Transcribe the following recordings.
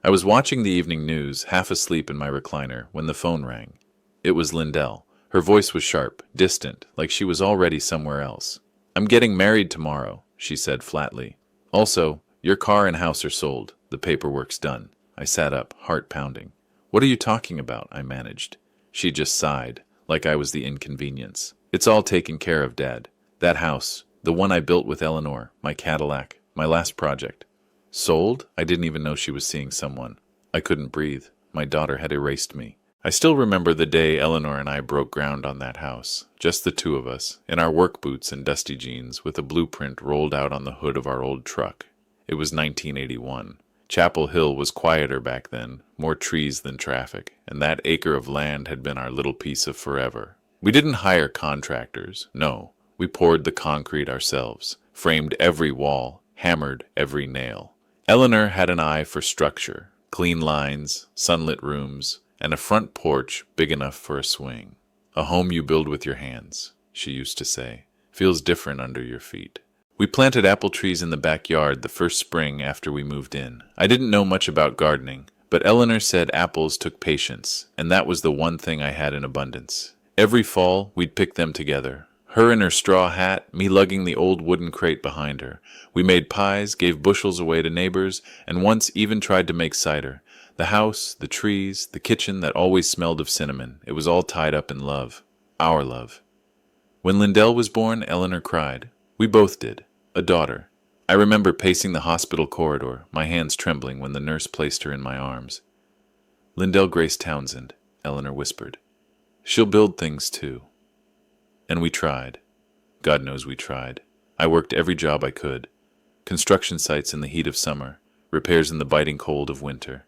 I was watching the evening news, half asleep in my recliner, when the phone rang. It was Lindell. Her voice was sharp, distant, like she was already somewhere else. "I'm getting married tomorrow," she said flatly. "Also, your car and house are sold. The paperwork's done." I sat up, heart pounding. "What are you talking about?" I managed. She just sighed, like I was the inconvenience. "It's all taken care of, Dad. That house, the one I built with Eleanor, my Cadillac, my last project." Sold? I didn't even know she was seeing someone. I couldn't breathe. My daughter had erased me. I still remember the day Eleanor and I broke ground on that house. Just the two of us, in our work boots and dusty jeans, with a blueprint rolled out on the hood of our old truck. It was 1981. Chapel Hill was quieter back then, more trees than traffic, and that acre of land had been our little piece of forever. We didn't hire contractors, no. We poured the concrete ourselves, framed every wall, hammered every nail. Eleanor had an eye for structure, clean lines, sunlit rooms, and a front porch big enough for a swing. "A home you build with your hands," she used to say, "feels different under your feet." We planted apple trees in the backyard the first spring after we moved in. I didn't know much about gardening, but Eleanor said apples took patience, and that was the one thing I had in abundance. Every fall, we'd pick them together. Her in her straw hat, me lugging the old wooden crate behind her. We made pies, gave bushels away to neighbors, and once even tried to make cider. The house, the trees, the kitchen that always smelled of cinnamon, it was all tied up in love. Our love. When Lindell was born, Eleanor cried. We both did. A daughter. I remember pacing the hospital corridor, my hands trembling when the nurse placed her in my arms. "Lindell Grace Townsend," Eleanor whispered. "She'll build things too." And we tried. God knows we tried. I worked every job I could. Construction sites in the heat of summer, repairs in the biting cold of winter.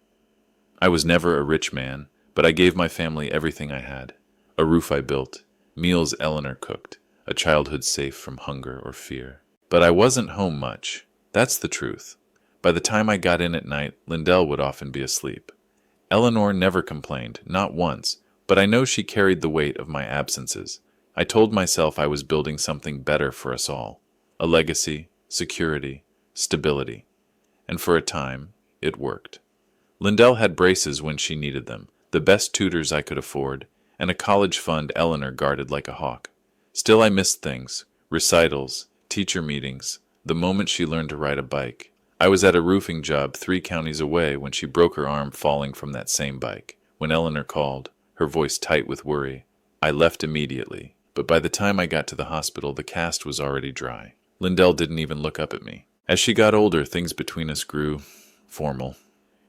I was never a rich man, but I gave my family everything I had. A roof I built, meals Eleanor cooked, a childhood safe from hunger or fear. But I wasn't home much. That's the truth. By the time I got in at night, Lindell would often be asleep. Eleanor never complained, not once, but I know she carried the weight of my absences. I told myself I was building something better for us all. A legacy, security, stability. And for a time, it worked. Lindell had braces when she needed them, the best tutors I could afford, and a college fund Eleanor guarded like a hawk. Still I missed things, recitals, teacher meetings, the moment she learned to ride a bike. I was at a roofing job 3 counties away when she broke her arm falling from that same bike. When Eleanor called, her voice tight with worry, I left immediately. But by the time I got to the hospital, the cast was already dry. Lindell didn't even look up at me. As she got older, things between us grew formal.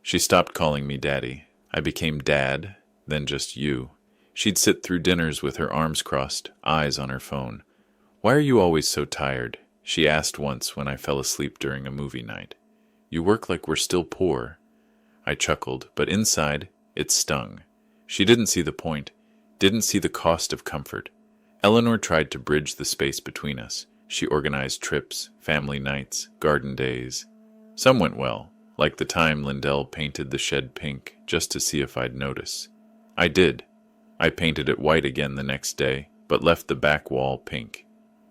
She stopped calling me Daddy. I became Dad, then just you. She'd sit through dinners with her arms crossed, eyes on her phone. "Why are you always so tired?" she asked once when I fell asleep during a movie night. "You work like we're still poor." I chuckled, but inside, it stung. She didn't see the point, didn't see the cost of comfort. Eleanor tried to bridge the space between us. She organized trips, family nights, garden days. Some went well, like the time Lindell painted the shed pink just to see if I'd notice. I did. I painted it white again the next day, but left the back wall pink.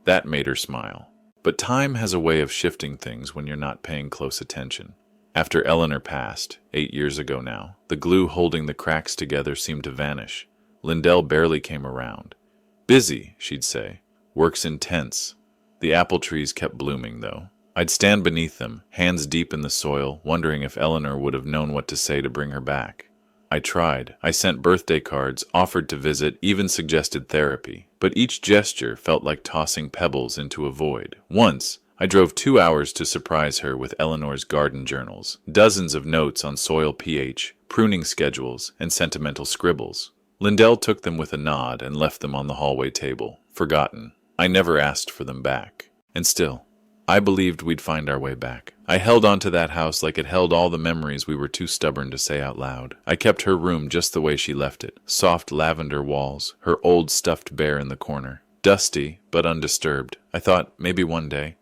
That made her smile. But time has a way of shifting things when you're not paying close attention. After Eleanor passed, 8 years ago now, the glue holding the cracks together seemed to vanish. Lindell barely came around. "Busy," she'd say. "Work's intense." The apple trees kept blooming, though. I'd stand beneath them, hands deep in the soil, wondering if Eleanor would have known what to say to bring her back. I tried. I sent birthday cards, offered to visit, even suggested therapy. But each gesture felt like tossing pebbles into a void. Once, I drove 2 hours to surprise her with Eleanor's garden journals, dozens of notes on soil pH, pruning schedules, and sentimental scribbles. Lindell took them with a nod and left them on the hallway table, forgotten. I never asked for them back. And still, I believed we'd find our way back. I held onto that house like it held all the memories we were too stubborn to say out loud. I kept her room just the way she left it. Soft lavender walls, her old stuffed bear in the corner. Dusty, but undisturbed. I thought, maybe one day,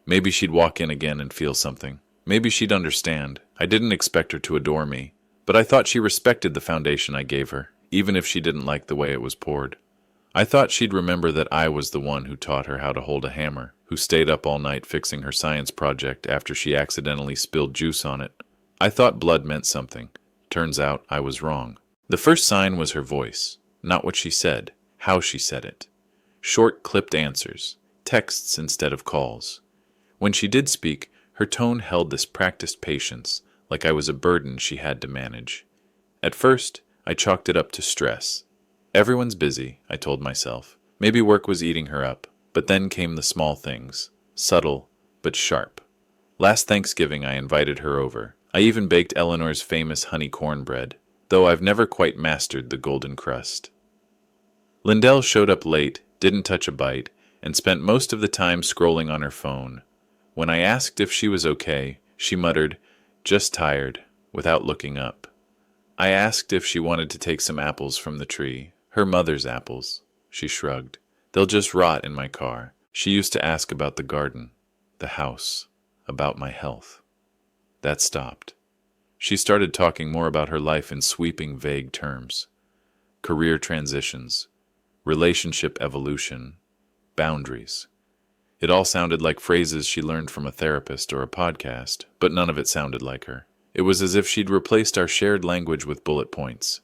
maybe she'd walk in again and feel something. Maybe she'd understand. I didn't expect her to adore me, but I thought she respected the foundation I gave her, even if she didn't like the way it was poured. I thought she'd remember that I was the one who taught her how to hold a hammer, who stayed up all night fixing her science project after she accidentally spilled juice on it. I thought blood meant something. Turns out I was wrong. The first sign was her voice, not what she said, how she said it. Short, clipped answers, texts instead of calls. When she did speak, her tone held this practiced patience, like I was a burden she had to manage. At first, I chalked it up to stress. Everyone's busy, I told myself. Maybe work was eating her up, but then came the small things, subtle but sharp. Last Thanksgiving I invited her over. I even baked Eleanor's famous honey cornbread, though I've never quite mastered the golden crust. Lindell showed up late, didn't touch a bite, and spent most of the time scrolling on her phone. When I asked if she was okay, she muttered, "Just tired," without looking up. I asked if she wanted to take some apples from the tree, her mother's apples. She shrugged. "They'll just rot in my car." She used to ask about the garden, the house, about my health. That stopped. She started talking more about her life in sweeping, vague terms. Career transitions, relationship evolution, boundaries. It all sounded like phrases she learned from a therapist or a podcast, but none of it sounded like her. It was as if she'd replaced our shared language with bullet points.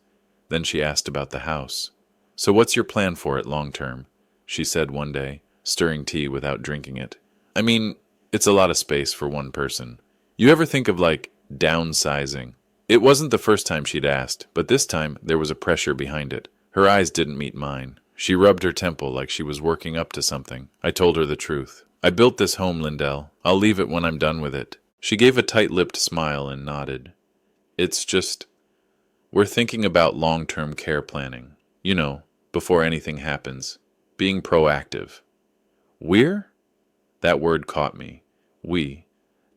Then she asked about the house. "So what's your plan for it long term?" she said one day, stirring tea without drinking it. "I mean, it's a lot of space for one person. You ever think of, downsizing?" It wasn't the first time she'd asked, but this time there was a pressure behind it. Her eyes didn't meet mine. She rubbed her temple like she was working up to something. I told her the truth. "I built this home, Lindell. I'll leave it when I'm done with it." She gave a tight-lipped smile and nodded. "It's just, we're thinking about long-term care planning. You know, before anything happens. Being proactive." "We're?" That word caught me. We.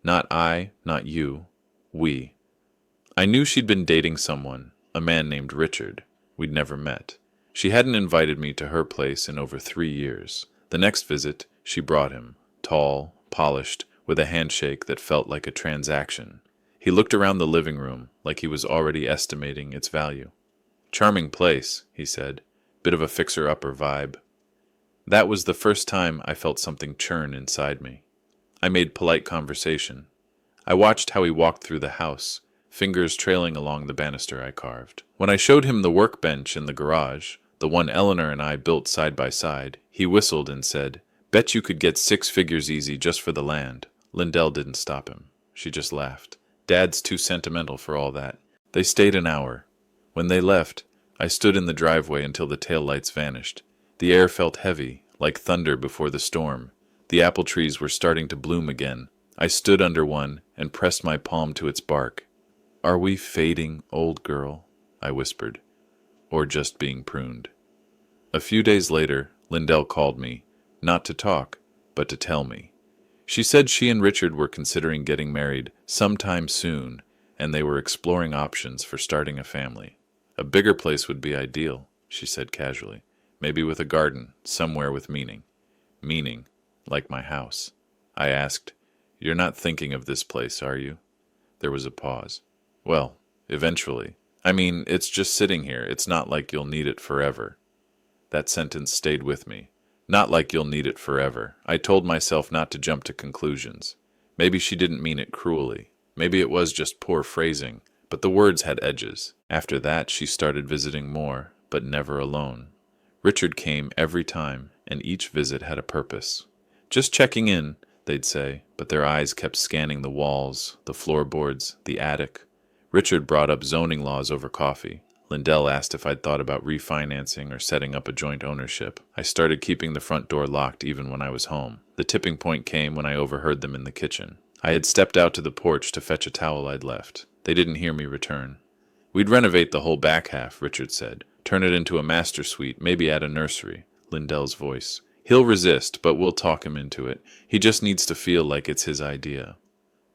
Not I, not you. We. I knew she'd been dating someone, a man named Richard. We'd never met. She hadn't invited me to her place in over 3 years. The next visit, she brought him, tall, polished, with a handshake that felt like a transaction. He looked around the living room like he was already estimating its value. "Charming place," he said. "Bit of a fixer-upper vibe." That was the first time I felt something churn inside me. I made polite conversation. I watched how he walked through the house, fingers trailing along the banister I carved. When I showed him the workbench in the garage, the one Eleanor and I built side by side, he whistled and said, "Bet you could get 6 figures easy just for the land." Lindell didn't stop him. She just laughed. "Dad's too sentimental for all that." They stayed an hour. When they left, I stood in the driveway until the taillights vanished. The air felt heavy, like thunder before the storm. The apple trees were starting to bloom again. I stood under one and pressed my palm to its bark. "Are we fading, old girl?" I whispered. "Or just being pruned?" A few days later, Lindell called me, not to talk, but to tell me. She said she and Richard were considering getting married sometime soon, and they were exploring options for starting a family. "A bigger place would be ideal," she said casually. "Maybe with a garden, somewhere with meaning." "Meaning, like my house." I asked, "You're not thinking of this place, are you?" There was a pause. "Well, eventually. I mean, it's just sitting here. It's not like you'll need it forever." That sentence stayed with me. Not like you'll need it forever. I told myself not to jump to conclusions. Maybe she didn't mean it cruelly. Maybe it was just poor phrasing, but the words had edges. After that, she started visiting more, but never alone. Richard came every time, and each visit had a purpose. "Just checking in," they'd say, but their eyes kept scanning the walls, the floorboards, the attic. Richard brought up zoning laws over coffee. Lindell asked if I'd thought about refinancing or setting up a joint ownership. I started keeping the front door locked even when I was home. The tipping point came when I overheard them in the kitchen. I had stepped out to the porch to fetch a towel I'd left. They didn't hear me return. "We'd renovate the whole back half," Richard said. "Turn it into a master suite, maybe add a nursery." Lindell's voice. "He'll resist, but we'll talk him into it. He just needs to feel like it's his idea."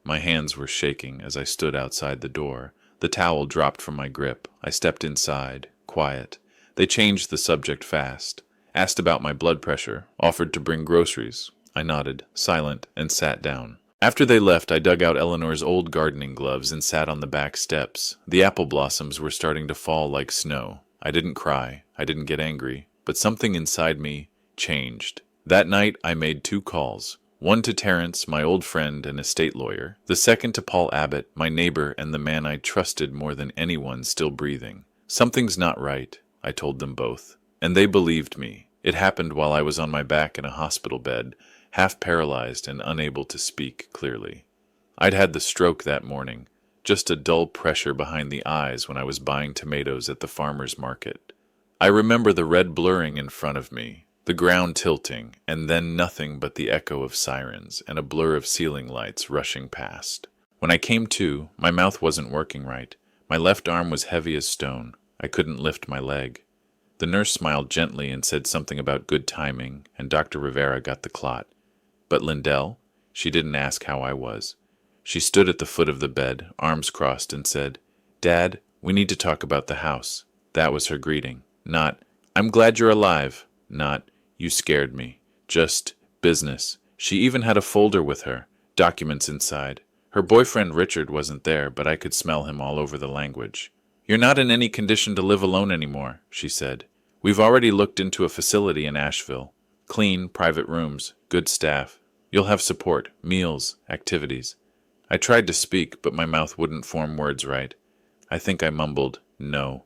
My hands were shaking as I stood outside the door. The towel dropped from my grip. I stepped inside, quiet. They changed the subject fast. Asked about my blood pressure. Offered to bring groceries. I nodded, silent, and sat down. After they left, I dug out Eleanor's old gardening gloves and sat on the back steps. The apple blossoms were starting to fall like snow. I didn't cry. I didn't get angry. But something inside me changed. That night, I made 2 calls. One to Terence, my old friend and estate lawyer. The second to Paul Abbott, my neighbor and the man I trusted more than anyone still breathing. Something's not right, I told them both. And they believed me. It happened while I was on my back in a hospital bed, half paralyzed and unable to speak clearly. I'd had the stroke that morning, just a dull pressure behind the eyes when I was buying tomatoes at the farmer's market. I remember the red blurring in front of me, the ground tilting, and then nothing but the echo of sirens and a blur of ceiling lights rushing past. When I came to, my mouth wasn't working right. My left arm was heavy as stone. I couldn't lift my leg. The nurse smiled gently and said something about good timing, and Dr. Rivera got the clot. But Lindell? She didn't ask how I was. She stood at the foot of the bed, arms crossed, and said, "Dad, we need to talk about the house." That was her greeting. Not, "I'm glad you're alive." Not, "You scared me." Just business. She even had a folder with her, documents inside. Her boyfriend Richard wasn't there, but I could smell him all over the language. "You're not in any condition to live alone anymore," she said. "We've already looked into a facility in Asheville. Clean, private rooms, good staff. You'll have support, meals, activities." I tried to speak, but my mouth wouldn't form words right. I think I mumbled, "No."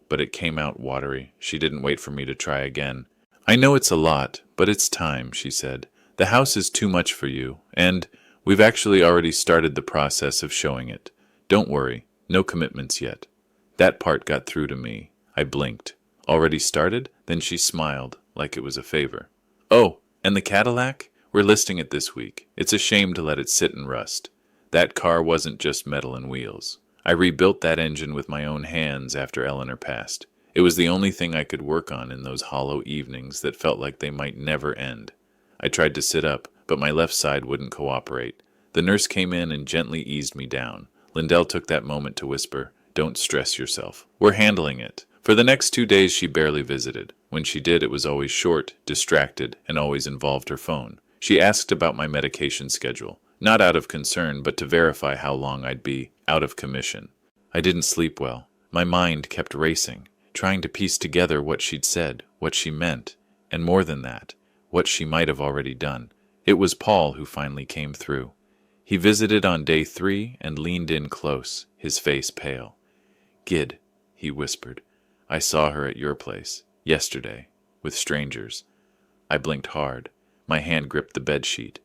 But it came out watery. She didn't wait for me to try again. "I know it's a lot, but it's time," she said. "The house is too much for you, and we've actually already started the process of showing it. Don't worry, no commitments yet." That part got through to me. I blinked. "Already started?" Then she smiled, like it was a favor. "Oh, and the Cadillac? We're listing it this week. It's a shame to let it sit and rust. That car wasn't just metal and wheels. I rebuilt that engine with my own hands after Eleanor passed. It was the only thing I could work on in those hollow evenings that felt like they might never end. I tried to sit up, but my left side wouldn't cooperate. The nurse came in and gently eased me down. Lindell took that moment to whisper, "Don't stress yourself. We're handling it." For the next 2 days she barely visited. When she did, it was always short, distracted, and always involved her phone. She asked about my medication schedule, not out of concern, but to verify how long I'd be out of commission. I didn't sleep well. My mind kept racing, trying to piece together what she'd said, what she meant, and more than that, what she might have already done. It was Paul who finally came through. He visited on day 3 and leaned in close, his face pale. "Gid," he whispered, "I saw her at your place, yesterday, with strangers." I blinked hard. My hand gripped the bedsheet.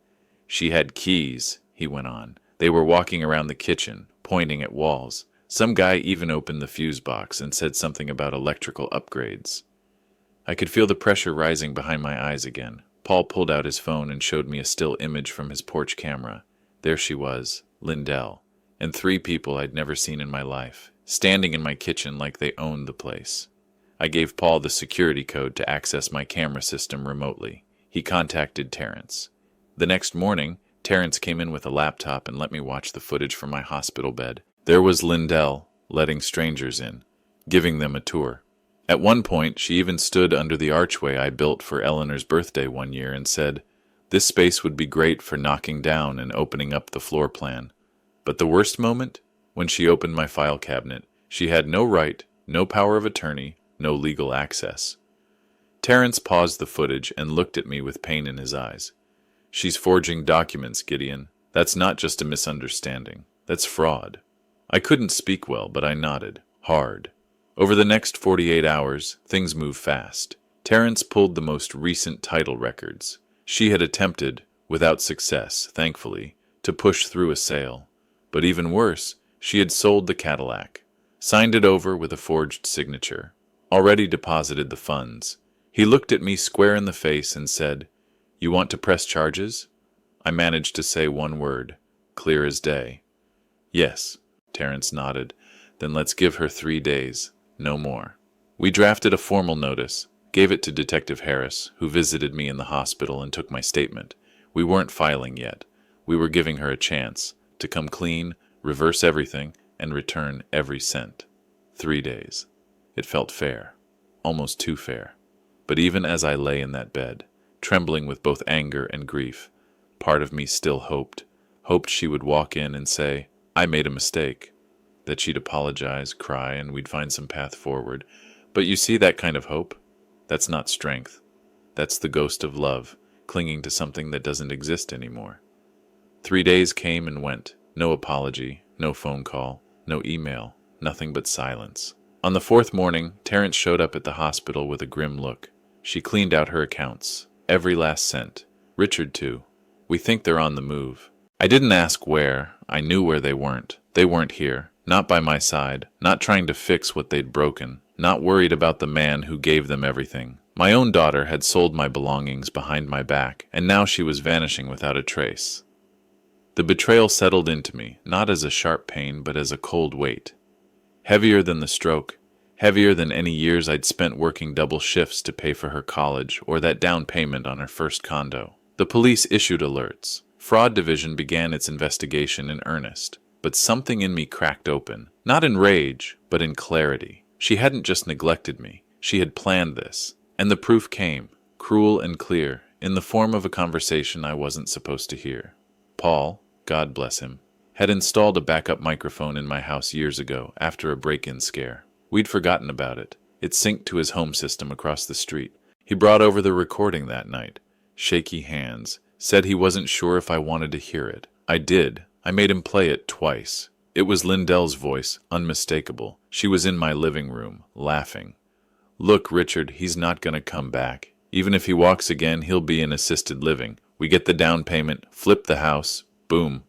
"She had keys," he went on. "They were walking around the kitchen, pointing at walls. Some guy even opened the fuse box and said something about electrical upgrades." I could feel the pressure rising behind my eyes again. Paul pulled out his phone and showed me a still image from his porch camera. There she was, Lindell, and 3 people I'd never seen in my life, standing in my kitchen like they owned the place. I gave Paul the security code to access my camera system remotely. He contacted Terence. The next morning, Terence came in with a laptop and let me watch the footage from my hospital bed. There was Lindell, letting strangers in, giving them a tour. At one point, she even stood under the archway I built for Eleanor's birthday one year and said, "This space would be great for knocking down and opening up the floor plan." But the worst moment? When she opened my file cabinet. She had no right, no power of attorney, no legal access. Terence paused the footage and looked at me with pain in his eyes. "She's forging documents, Gideon. That's not just a misunderstanding. That's fraud." I couldn't speak well, but I nodded, hard. Over the next 48 hours, things moved fast. Terence pulled the most recent title records. She had attempted, without success, thankfully, to push through a sale. But even worse, she had sold the Cadillac, signed it over with a forged signature, already deposited the funds. He looked at me square in the face and said, "You want to press charges?" I managed to say one word, clear as day. "Yes," Terence nodded. "Then let's give her 3 days, no more." We drafted a formal notice, gave it to Detective Harris, who visited me in the hospital and took my statement. We weren't filing yet. We were giving her a chance to come clean, reverse everything, and return every cent. 3 days. It felt fair, almost too fair. But even as I lay in that bed, trembling with both anger and grief, part of me still hoped she would walk in and say, "I made a mistake," that she'd apologize, cry, and we'd find some path forward. But you see, that kind of hope? That's not strength. That's the ghost of love, clinging to something that doesn't exist anymore. 3 days came and went. No apology, no phone call, no email, nothing but silence. On the fourth morning, Terrence showed up at the hospital with a grim look. She cleaned out her accounts. Every last cent. Richard, too. We think they're on the move. I didn't ask where. I knew where they weren't. They weren't here. Not by my side. Not trying to fix what they'd broken. Not worried about the man who gave them everything. My own daughter had sold my belongings behind my back, and now she was vanishing without a trace. The betrayal settled into me, not as a sharp pain, but as a cold weight. Heavier than the stroke. Heavier than any years I'd spent working double shifts to pay for her college or that down payment on her first condo. The police issued alerts. Fraud Division began its investigation in earnest. But something in me cracked open. Not in rage, but in clarity. She hadn't just neglected me. She had planned this. And the proof came, cruel and clear, in the form of a conversation I wasn't supposed to hear. Paul, God bless him, had installed a backup microphone in my house years ago after a break-in scare. We'd forgotten about it. It synced to his home system across the street. He brought over the recording that night. Shaky hands. Said he wasn't sure if I wanted to hear it. I did. I made him play it twice. It was Lindell's voice, unmistakable. She was in my living room, laughing. Look, Richard, he's not gonna come back. Even if he walks again, he'll be in assisted living. We get the down payment, flip the house, boom.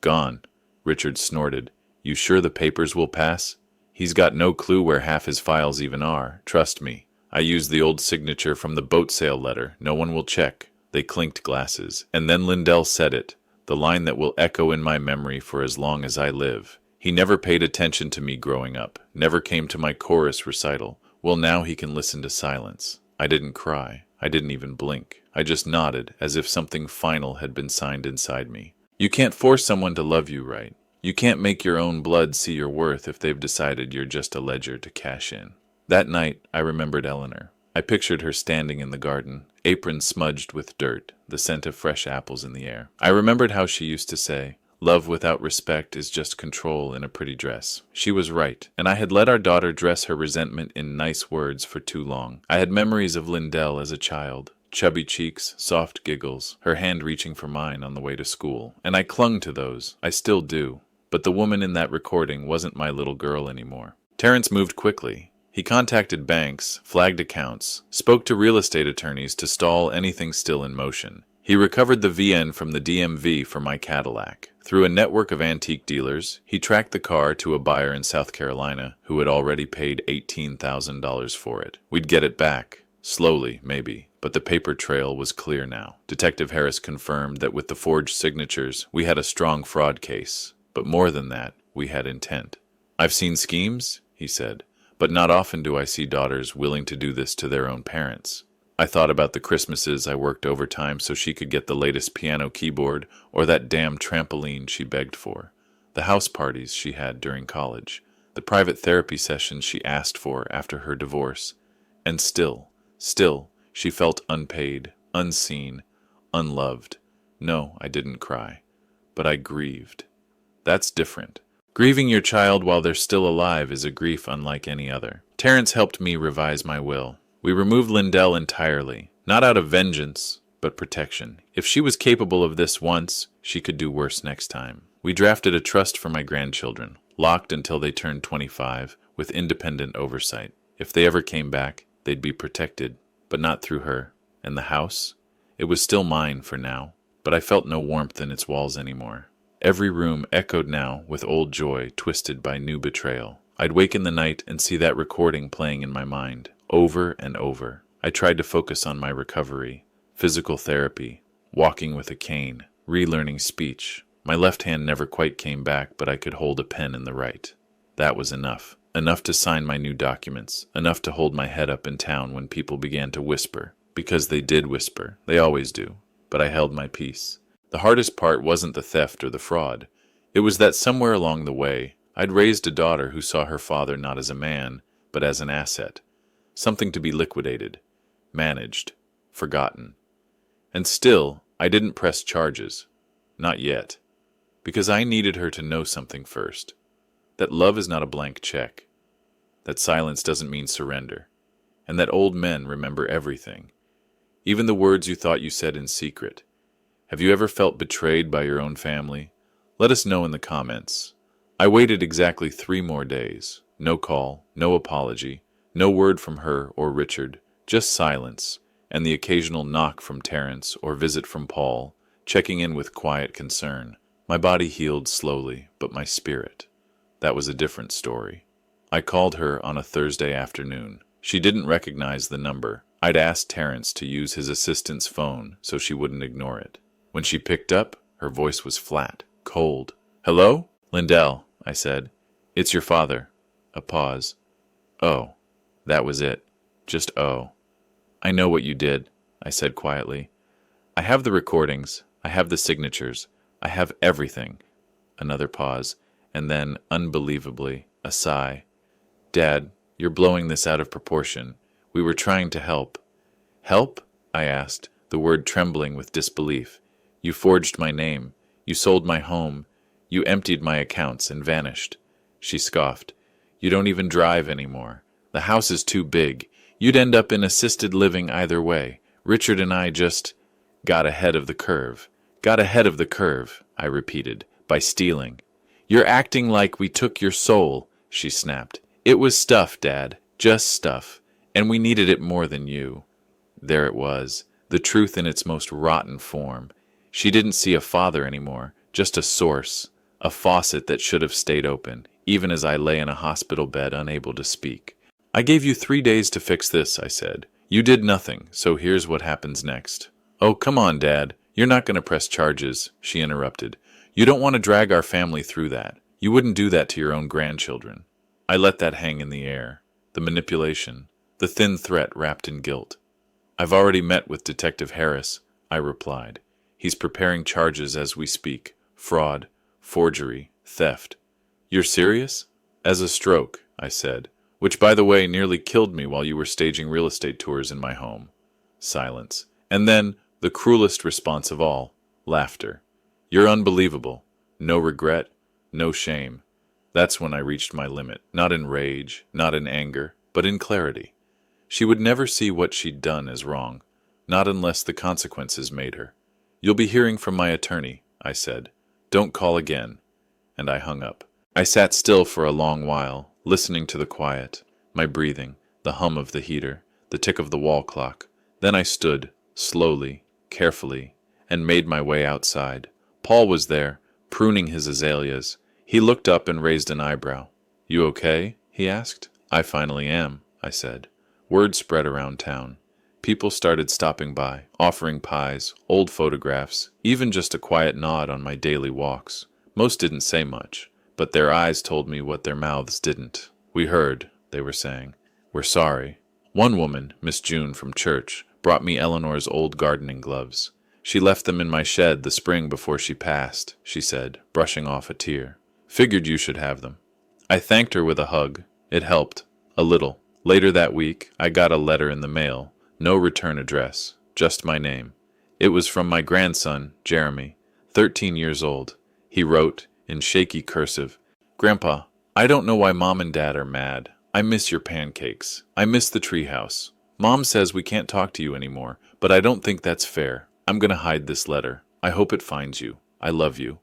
Gone. Richard snorted. You sure the papers will pass? He's got no clue where half his files even are. Trust me. I used the old signature from the boat sale letter. No one will check. They clinked glasses. And then Lindell said it. The line that will echo in my memory for as long as I live. He never paid attention to me growing up. Never came to my chorus recital. Well, now he can listen to silence. I didn't cry. I didn't even blink. I just nodded, as if something final had been signed inside me. You can't force someone to love you right. You can't make your own blood see your worth if they've decided you're just a ledger to cash in. That night, I remembered Eleanor. I pictured her standing in the garden, apron smudged with dirt, the scent of fresh apples in the air. I remembered how she used to say, love without respect is just control in a pretty dress. She was right, and I had let our daughter dress her resentment in nice words for too long. I had memories of Lindell as a child. Chubby cheeks, soft giggles, her hand reaching for mine on the way to school. And I clung to those. I still do. But the woman in that recording wasn't my little girl anymore. Terrence moved quickly. He contacted banks, flagged accounts, spoke to real estate attorneys to stall anything still in motion. He recovered the VN from the DMV for my Cadillac. Through a network of antique dealers, he tracked the car to a buyer in South Carolina who had already paid $18,000 for it. We'd get it back. Slowly, maybe. But the paper trail was clear now. Detective Harris confirmed that with the forged signatures, we had a strong fraud case. But more than that, we had intent. I've seen schemes, he said, but not often do I see daughters willing to do this to their own parents. I thought about the Christmases I worked overtime so she could get the latest piano keyboard or that damn trampoline she begged for, the house parties she had during college, the private therapy sessions she asked for after her divorce. And still, she felt unpaid, unseen, unloved. No, I didn't cry, but I grieved. That's different. Grieving your child while they're still alive is a grief unlike any other. Terrence helped me revise my will. We removed Lindell entirely, not out of vengeance, but protection. If she was capable of this once, she could do worse next time. We drafted a trust for my grandchildren, locked until they turned 25, with independent oversight. If they ever came back, they'd be protected, but not through her. And the house? It was still mine for now, but I felt no warmth in its walls anymore. Every room echoed now with old joy twisted by new betrayal. I'd wake in the night and see that recording playing in my mind, over and over. I tried to focus on my recovery, physical therapy, walking with a cane, relearning speech. My left hand never quite came back, but I could hold a pen in the right. That was enough. Enough to sign my new documents, enough to hold my head up in town when people began to whisper. Because they did whisper. They always do. But I held my peace. The hardest part wasn't the theft or the fraud. It was that somewhere along the way, I'd raised a daughter who saw her father not as a man, but as an asset. Something to be liquidated, managed, forgotten. And still, I didn't press charges. Not yet. Because I needed her to know something first. That love is not a blank check. That silence doesn't mean surrender. And that old men remember everything. even the words you thought you said in secret. Have you ever felt betrayed by your own family? Let us know in the comments. I waited exactly 3 more days. No call, no apology, no word from her or Richard, just silence, and the occasional knock from Terence or visit from Paul, checking in with quiet concern. My body healed slowly, but my spirit, that was a different story. I called her on a Thursday afternoon. She didn't recognize the number. I'd asked Terence to use his assistant's phone so she wouldn't ignore it. When she picked up, her voice was flat, cold. "Hello?" "Lindell," I said. "It's your father." A pause. "Oh." That was it. Just oh. "I know what you did," I said quietly. "I have the recordings. I have the signatures. I have everything." Another pause, and then, unbelievably, a sigh. "Dad, you're blowing this out of proportion. We were trying to help." "Help?" I asked, the word trembling with disbelief. "You forged my name. You sold my home. You emptied my accounts and vanished." She scoffed. "You don't even drive anymore. The house is too big. You'd end up in assisted living either way. Richard and I just got ahead of the curve." "Got ahead of the curve," I repeated, "by stealing." "You're acting like we took your soul," she snapped. "It was stuff, Dad, just stuff, and we needed it more than you." There it was, the truth in its most rotten form. She didn't see a father anymore, just a source, a faucet that should have stayed open, even as I lay in a hospital bed unable to speak. "I gave you 3 days to fix this," I said. "You did nothing, so here's what happens next." "Oh, come on, Dad. You're not going to press charges," she interrupted. "You don't want to drag our family through that. You wouldn't do that to your own grandchildren." I let that hang in the air. The manipulation, the thin threat wrapped in guilt. "I've already met with Detective Harris," I replied. "He's preparing charges as we speak. Fraud, forgery, theft." "You're serious?" "As a stroke," I said, "which, by the way, nearly killed me while you were staging real estate tours in my home." Silence. And then, the cruelest response of all, laughter. "You're unbelievable. No regret, no shame." That's when I reached my limit, not in rage, not in anger, but in clarity. She would never see what she'd done as wrong, not unless the consequences made her. "You'll be hearing from my attorney," I said. "Don't call again." And I hung up. I sat still for a long while, listening to the quiet, my breathing, the hum of the heater, the tick of the wall clock. Then I stood, slowly, carefully, and made my way outside. Paul was there, pruning his azaleas. He looked up and raised an eyebrow. "You okay?" he asked. "I finally am," I said. Word spread around town. People started stopping by, offering pies, old photographs, even just a quiet nod on my daily walks. Most didn't say much, but their eyes told me what their mouths didn't. "We heard," they were saying. "We're sorry." One woman, Miss June from church, brought me Eleanor's old gardening gloves. "She left them in my shed the spring before she passed," she said, brushing off a tear. "Figured you should have them." I thanked her with a hug. It helped. A little. Later that week, I got a letter in the mail. No return address. Just my name. It was from my grandson, Jeremy, 13 years old. He wrote, in shaky cursive, "Grandpa, I don't know why Mom and Dad are mad. I miss your pancakes. I miss the treehouse. Mom says we can't talk to you anymore, but I don't think that's fair. I'm going to hide this letter. I hope it finds you. I love you."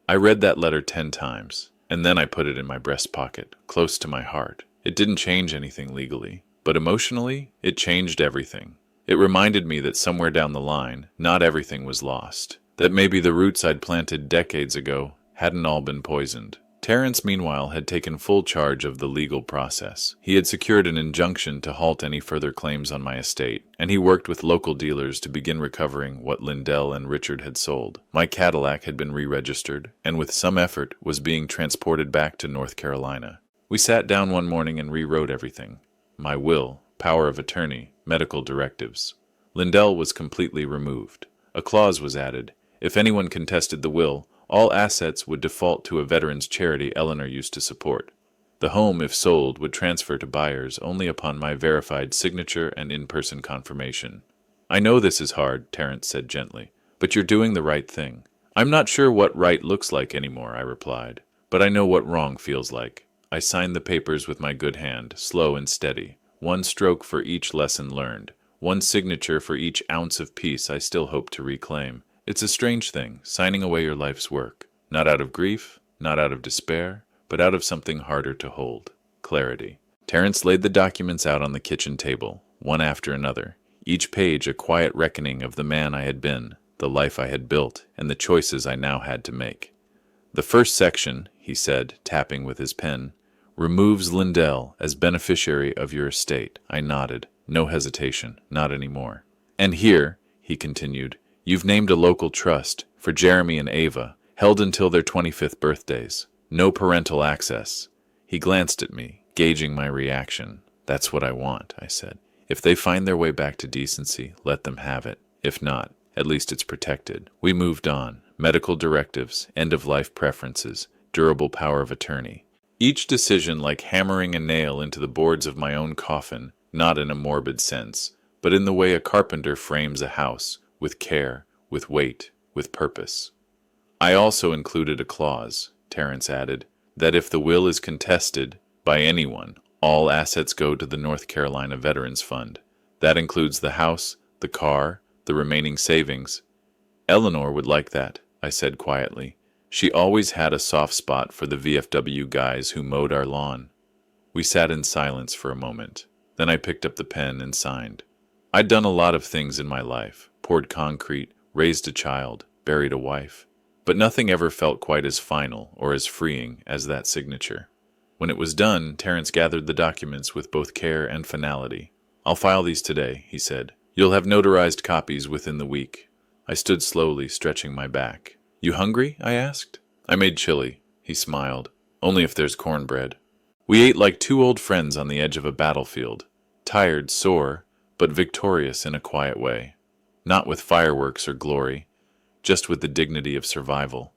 I read that letter 10 times, and then I put it in my breast pocket, close to my heart. It didn't change anything legally, but emotionally, it changed everything. It reminded me that somewhere down the line, not everything was lost. That maybe the roots I'd planted decades ago hadn't all been poisoned. Terence, meanwhile, had taken full charge of the legal process. He had secured an injunction to halt any further claims on my estate, and he worked with local dealers to begin recovering what Lindell and Richard had sold. My Cadillac had been re-registered, and with some effort was being transported back to North Carolina. We sat down one morning and rewrote everything. My will, power of attorney, medical directives. Lindell was completely removed. A clause was added. If anyone contested the will, all assets would default to a veterans charity Eleanor used to support. The home, if sold, would transfer to buyers only upon my verified signature and in-person confirmation. "I know this is hard," Terence said gently, "but you're doing the right thing." "I'm not sure what right looks like anymore," I replied, "but I know what wrong feels like." I signed the papers with my good hand, slow and steady, one stroke for each lesson learned, one signature for each ounce of peace I still hope to reclaim. It's a strange thing, signing away your life's work. Not out of grief, not out of despair, but out of something harder to hold. Clarity. Terence laid the documents out on the kitchen table, one after another, each page a quiet reckoning of the man I had been, the life I had built, and the choices I now had to make. The first section, he said, tapping with his pen, removes Lindell as beneficiary of your estate. I nodded. No hesitation. Not anymore. And here, he continued, you've named a local trust for Jeremy and Ava, held until their 25th birthdays. No parental access. He glanced at me, gauging my reaction. That's what I want, I said. If they find their way back to decency, let them have it. If not, at least it's protected. We moved on. Medical directives, end-of-life preferences, durable power of attorney. Each decision like hammering a nail into the boards of my own coffin, not in a morbid sense, but in the way a carpenter frames a house, with care, with weight, with purpose. I also included a clause, Terence added, that if the will is contested by anyone, all assets go to the North Carolina Veterans Fund. That includes the house, the car, the remaining savings. Eleanor would like that, I said quietly. She always had a soft spot for the VFW guys who mowed our lawn. We sat in silence for a moment. Then I picked up the pen and signed. I'd done a lot of things in my life, poured concrete, raised a child, buried a wife. But nothing ever felt quite as final or as freeing as that signature. When it was done, Terence gathered the documents with both care and finality. I'll file these today, he said. You'll have notarized copies within the week. I stood slowly, stretching my back. You hungry? I asked. I made chili. He smiled. Only if there's cornbread. We ate like two old friends on the edge of a battlefield. Tired, sore, but victorious in a quiet way. Not with fireworks or glory, just with the dignity of survival.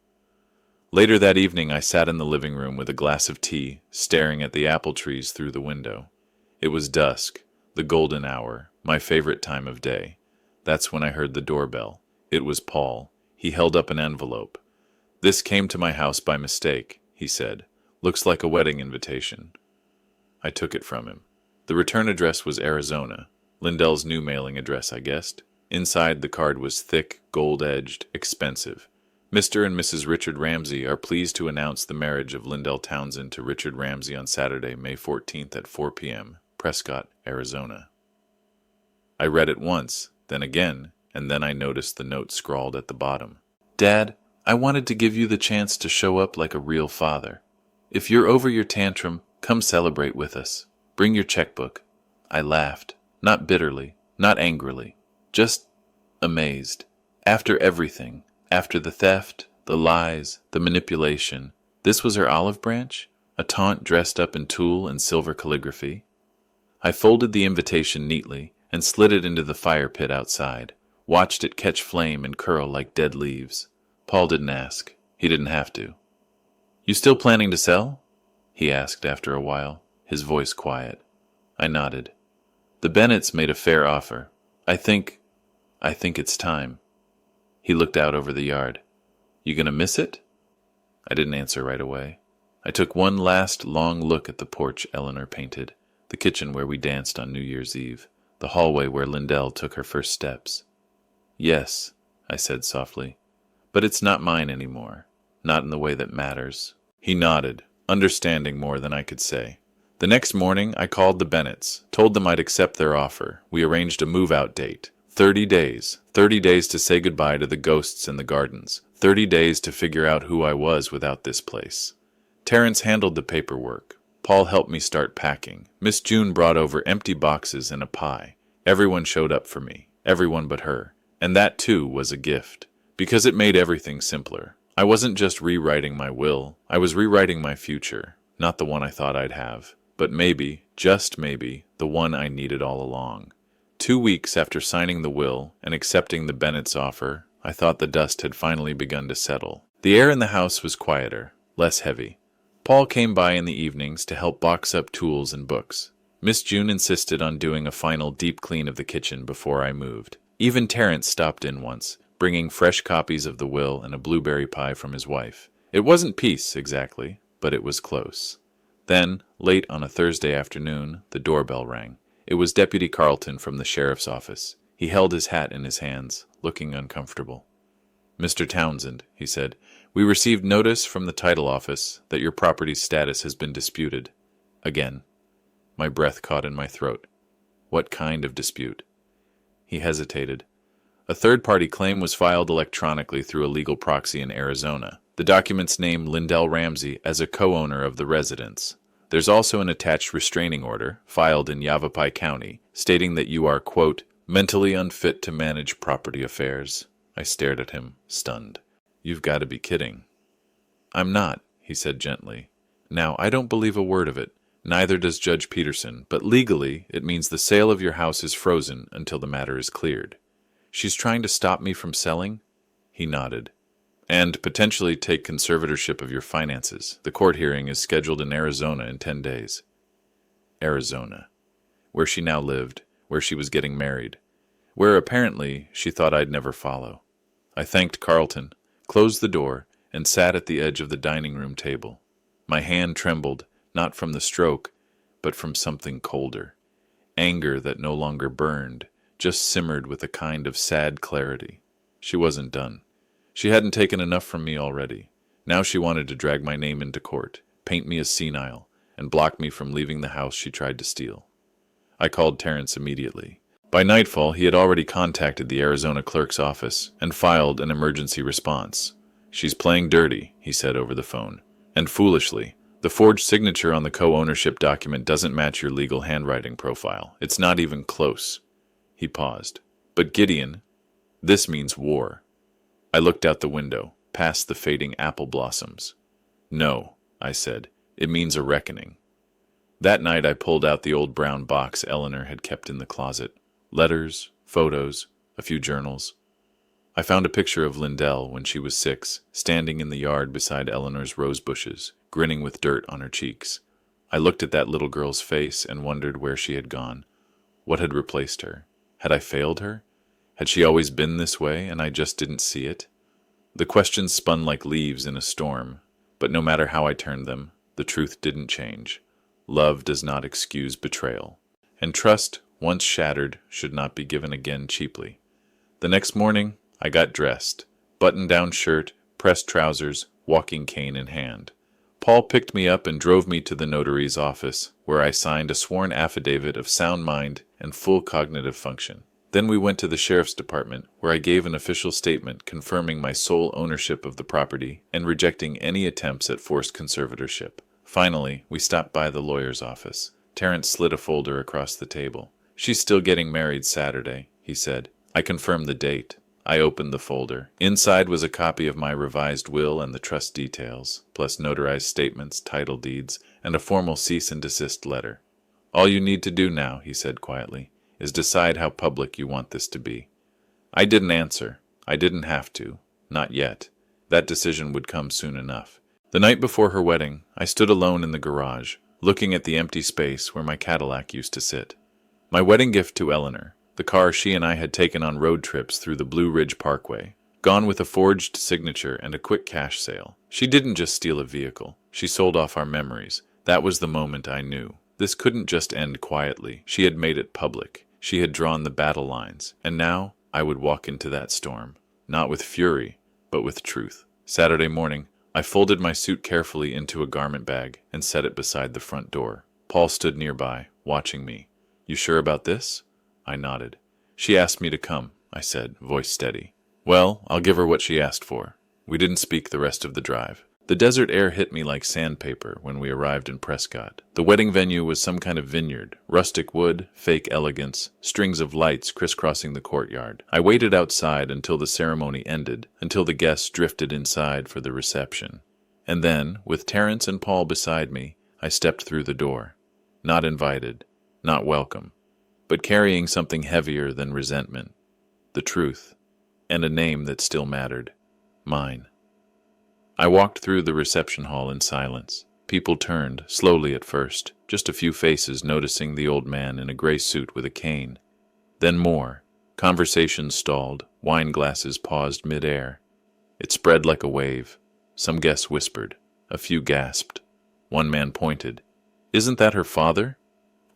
Later that evening I sat in the living room with a glass of tea, staring at the apple trees through the window. It was dusk, the golden hour, my favorite time of day. That's when I heard the doorbell. It was Paul. He held up an envelope. This came to my house by mistake, he said. Looks like a wedding invitation. I took it from him. The return address was Arizona. Lindell's new mailing address, I guessed. Inside, the card was thick, gold-edged, expensive. Mr. and Mrs. Richard Ramsey are pleased to announce the marriage of Gideon Townsend to Richard Ramsey on Saturday, May 14th at 4 p.m., Prescott, Arizona. I read it once, then again, and then I noticed the note scrawled at the bottom. Dad, I wanted to give you the chance to show up like a real father. If you're over your tantrum, come celebrate with us. Bring your checkbook. I laughed, not bitterly, not angrily, just amazed. After everything, after the theft, the lies, the manipulation, this was her olive branch? A taunt dressed up in tulle and silver calligraphy? I folded the invitation neatly and slid it into the fire pit outside, watched it catch flame and curl like dead leaves. Paul didn't ask. He didn't have to. You still planning to sell? He asked after a while, his voice quiet. I nodded. The Bennetts made a fair offer. I think it's time. He looked out over the yard. You gonna miss it? I didn't answer right away. I took one last long look at the porch Eleanor painted, the kitchen where we danced on New Year's Eve, the hallway where Lindell took her first steps. Yes, I said softly, but it's not mine anymore, not in the way that matters. He nodded, understanding more than I could say. The next morning, I called the Bennetts, told them I'd accept their offer. We arranged a move-out date. 30 days. 30 days to say goodbye to the ghosts in the gardens. 30 days to figure out who I was without this place. Terence handled the paperwork. Paul helped me start packing. Miss June brought over empty boxes and a pie. Everyone showed up for me. Everyone but her. And that, too, was a gift. Because it made everything simpler. I wasn't just rewriting my will. I was rewriting my future. Not the one I thought I'd have. But maybe, just maybe, the one I needed all along. 2 weeks after signing the will and accepting the Bennetts' offer, I thought the dust had finally begun to settle. The air in the house was quieter, less heavy. Paul came by in the evenings to help box up tools and books. Miss June insisted on doing a final deep clean of the kitchen before I moved. Even Terence stopped in once, bringing fresh copies of the will and a blueberry pie from his wife. It wasn't peace, exactly, but it was close. Then, late on a Thursday afternoon, the doorbell rang. It was Deputy Carlton from the sheriff's office. He held his hat in his hands, looking uncomfortable. "Mr. Townsend," he said, "we received notice from the title office that your property's status has been disputed. Again." My breath caught in my throat. What kind of dispute? He hesitated. A third-party claim was filed electronically through a legal proxy in Arizona. The documents name Lindell Ramsey as a co-owner of the residence. There's also an attached restraining order, filed in Yavapai County, stating that you are, quote, mentally unfit to manage property affairs. I stared at him, stunned. "You've got to be kidding." "I'm not," he said gently. "Now, I don't believe a word of it. Neither does Judge Peterson, but legally, it means the sale of your house is frozen until the matter is cleared." "She's trying to stop me from selling?" He nodded. "And potentially take conservatorship of your finances. The court hearing is scheduled in Arizona in 10 days. Arizona. Where she now lived, where she was getting married, where apparently she thought I'd never follow. I thanked Carlton, closed the door, and sat at the edge of the dining room table. My hand trembled, not from the stroke, but from something colder. Anger that no longer burned, just simmered with a kind of sad clarity. She wasn't done. She hadn't taken enough from me already. Now she wanted to drag my name into court, paint me as senile, and block me from leaving the house she tried to steal. I called Terrence immediately. By nightfall, he had already contacted the Arizona clerk's office and filed an emergency response. "She's playing dirty," he said over the phone. "And foolishly. The forged signature on the co-ownership document doesn't match your legal handwriting profile. It's not even close." He paused. "But Gideon, this means war." I looked out the window, past the fading apple blossoms. "No," I said, "it means a reckoning." That night I pulled out the old brown box Eleanor had kept in the closet. Letters, photos, a few journals. I found a picture of Lindell when she was 6, standing in the yard beside Eleanor's rose bushes, grinning with dirt on her cheeks. I looked at that little girl's face and wondered where she had gone. What had replaced her? Had I failed her? Had she always been this way and I just didn't see it? The questions spun like leaves in a storm, but no matter how I turned them, the truth didn't change. Love does not excuse betrayal, and trust, once shattered, should not be given again cheaply. The next morning, I got dressed, button-down shirt, pressed trousers, walking cane in hand. Paul picked me up and drove me to the notary's office, where I signed a sworn affidavit of sound mind and full cognitive function. Then we went to the sheriff's department, where I gave an official statement confirming my sole ownership of the property and rejecting any attempts at forced conservatorship. Finally, we stopped by the lawyer's office. Terrence slid a folder across the table. "She's still getting married Saturday," he said. I confirmed the date. I opened the folder. Inside was a copy of my revised will and the trust details, plus notarized statements, title deeds, and a formal cease and desist letter. "All you need to do now," he said quietly, "is decide how public you want this to be." I didn't answer. I didn't have to. Not yet. That decision would come soon enough. The night before her wedding, I stood alone in the garage, looking at the empty space where my Cadillac used to sit. My wedding gift to Eleanor, the car she and I had taken on road trips through the Blue Ridge Parkway, gone with a forged signature and a quick cash sale. She didn't just steal a vehicle. She sold off our memories. That was the moment I knew. This couldn't just end quietly. She had made it public. She had drawn the battle lines. And now I would walk into that storm, not with fury, but with truth. Saturday morning, I folded my suit carefully into a garment bag and set it beside the front door. Paul stood nearby, watching me. "You sure about this?" I nodded. "She asked me to come," I said, voice steady. "Well, I'll give her what she asked for." We didn't speak the rest of the drive. The desert air hit me like sandpaper when we arrived in Prescott. The wedding venue was some kind of vineyard, rustic wood, fake elegance, strings of lights crisscrossing the courtyard. I waited outside until the ceremony ended, until the guests drifted inside for the reception. And then, with Terrence and Paul beside me, I stepped through the door. Not invited, not welcome, but carrying something heavier than resentment. The truth, and a name that still mattered. Mine. I walked through the reception hall in silence. People turned, slowly at first, just a few faces noticing the old man in a gray suit with a cane. Then more. Conversations stalled, wine glasses paused mid-air. It spread like a wave. Some guests whispered. A few gasped. One man pointed. "Isn't that her father?"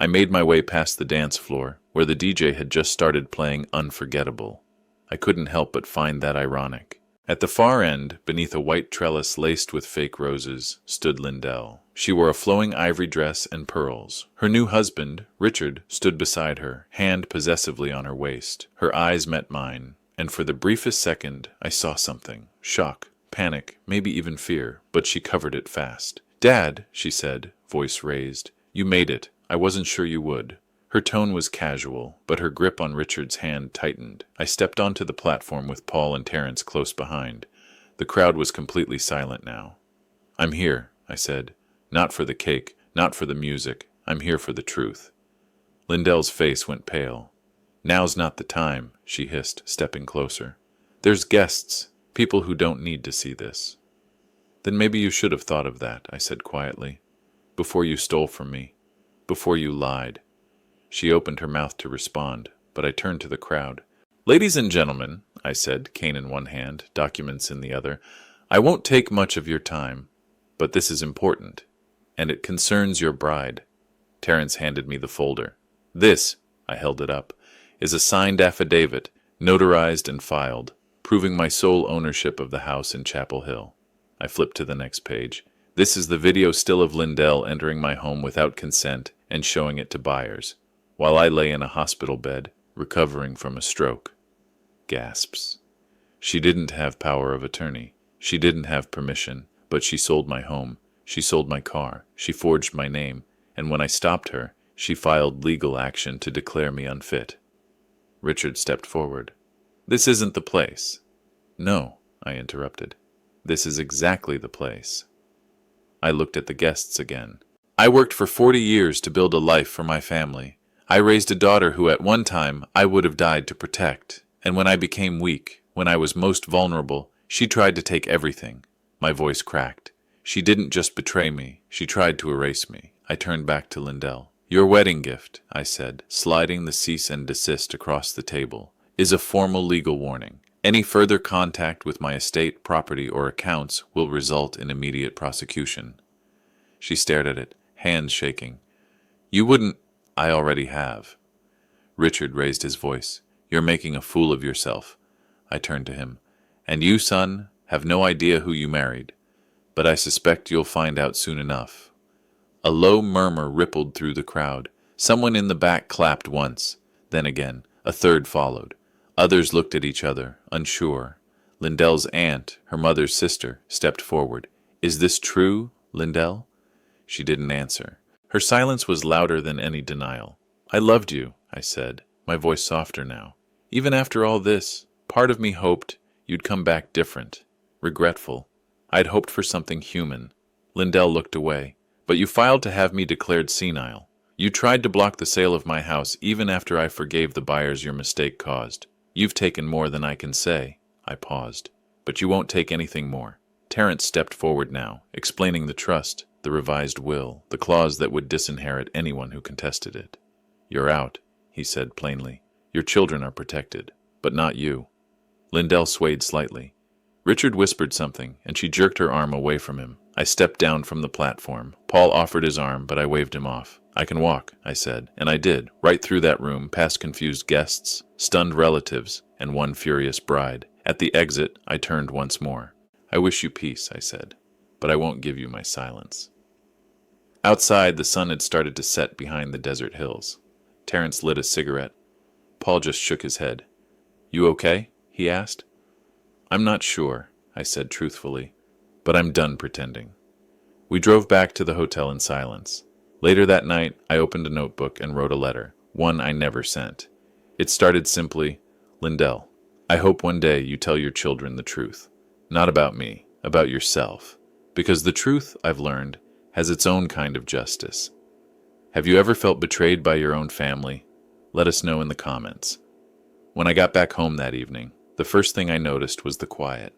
I made my way past the dance floor, where the DJ had just started playing Unforgettable. I couldn't help but find that ironic. At the far end, beneath a white trellis laced with fake roses, stood Lindell. She wore a flowing ivory dress and pearls. Her new husband, Richard, stood beside her, hand possessively on her waist. Her eyes met mine, and for the briefest second I saw something. Shock, panic, maybe even fear, but she covered it fast. "Dad," she said, voice raised, "you made it. I wasn't sure you would." Her tone was casual, but her grip on Richard's hand tightened. I stepped onto the platform with Paul and Terence close behind. The crowd was completely silent now. "I'm here," I said. "Not for the cake, not for the music. I'm here for the truth." Lindell's face went pale. "Now's not the time," she hissed, stepping closer. "There's guests, people who don't need to see this." "Then maybe you should have thought of that," I said quietly. "Before you stole from me. Before you lied." She opened her mouth to respond, but I turned to the crowd. "Ladies and gentlemen," I said, cane in one hand, documents in the other, "I won't take much of your time, but this is important, and it concerns your bride." Terence handed me the folder. "This," I held it up, "is a signed affidavit, notarized and filed, proving my sole ownership of the house in Chapel Hill." I flipped to the next page. "This is the video still of Lindell entering my home without consent and showing it to buyers, while I lay in a hospital bed, recovering from a stroke." Gasps. She didn't have power of attorney. She didn't have permission, but she sold my home. She sold my car. She forged my name. And when I stopped her, she filed legal action to declare me unfit. Richard stepped forward. "This isn't the place." "No," I interrupted. "This is exactly the place." I looked at the guests again. "I worked for 40 years to build a life for my family. I raised a daughter who at one time I would have died to protect. And when I became weak, when I was most vulnerable, she tried to take everything." My voice cracked. "She didn't just betray me, she tried to erase me." I turned back to Lindell. "Your wedding gift," I said, sliding the cease and desist across the table, "is a formal legal warning. Any further contact with my estate, property, or accounts will result in immediate prosecution." She stared at it, hands shaking. "You wouldn't—" "I already have." Richard raised his voice. "You're making a fool of yourself." I turned to him. "And you, son, have no idea who you married. But I suspect you'll find out soon enough." A low murmur rippled through the crowd. Someone in the back clapped once. Then again, a third followed. Others looked at each other, unsure. Lindell's aunt, her mother's sister, stepped forward. "Is this true, Lindell?" She didn't answer. Her silence was louder than any denial. "I loved you," I said, my voice softer now. "Even after all this, part of me hoped you'd come back different, regretful. I'd hoped for something human." Lindell looked away. "But you filed to have me declared senile. You tried to block the sale of my house even after I forgave the buyers your mistake caused. You've taken more than I can say." I paused. "But you won't take anything more." Terence stepped forward now, explaining the trust, the revised will, the clause that would disinherit anyone who contested it. "You're out," he said plainly. "Your children are protected, but not you." Lindell swayed slightly. Richard whispered something, and she jerked her arm away from him. I stepped down from the platform. Paul offered his arm, but I waved him off. "I can walk," I said, and I did, right through that room, past confused guests, stunned relatives, and one furious bride. At the exit, I turned once more. "I wish you peace," I said, "but I won't give you my silence." Outside, the sun had started to set behind the desert hills. Terence lit a cigarette. Paul just shook his head. "You okay?" he asked. "I'm not sure," I said truthfully, "but I'm done pretending." We drove back to the hotel in silence. Later that night, I opened a notebook and wrote a letter, one I never sent. It started simply, "Lindell, I hope one day you tell your children the truth. Not about me, about yourself. Because the truth, I've learned, has its own kind of justice. Have you ever felt betrayed by your own family? Let us know in the comments." When I got back home that evening, the first thing I noticed was the quiet.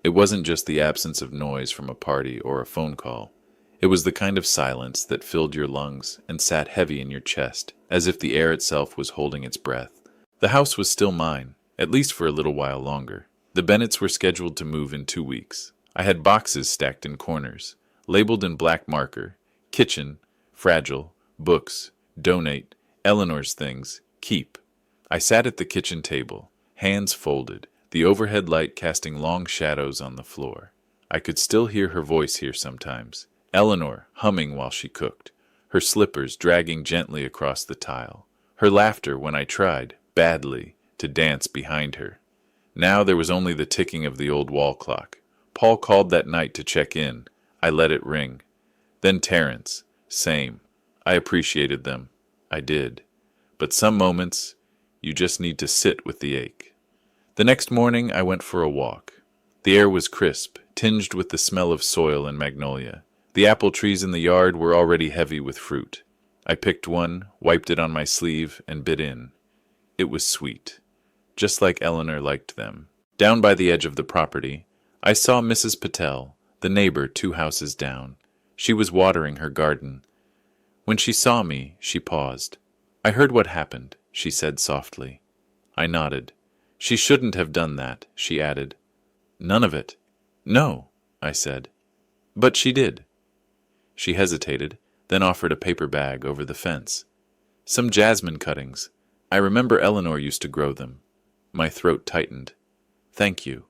It wasn't just the absence of noise from a party or a phone call. It was the kind of silence that filled your lungs and sat heavy in your chest, as if the air itself was holding its breath. The house was still mine, at least for a little while longer. The Bennetts were scheduled to move in 2 weeks. I had boxes stacked in corners, labeled in black marker, kitchen, fragile, books, Donate. Eleanor's things. Keep. I sat at the kitchen table, hands folded, the overhead light casting long shadows on the floor. I could still hear her voice here sometimes, Eleanor humming while she cooked, her slippers dragging gently across the tile, her laughter when I tried, badly, to dance behind her. Now there was only the ticking of the old wall clock. Paul called that night to check in. I let it ring. Then Terence. Same. I appreciated them. I did. But some moments, you just need to sit with the ache. The next morning, I went for a walk. The air was crisp, tinged with the smell of soil and magnolia. The apple trees in the yard were already heavy with fruit. I picked one, wiped it on my sleeve, and bit in. It was sweet, just like Eleanor liked them. Down by the edge of the property, I saw Mrs. Patel, the neighbor 2 houses down. She was watering her garden. When she saw me, she paused. I heard what happened, she said softly. I nodded. She shouldn't have done that, she added. None of it. No, I said. But she did. She hesitated, then offered a paper bag over the fence. Some jasmine cuttings. I remember Eleanor used to grow them. My throat tightened. Thank you.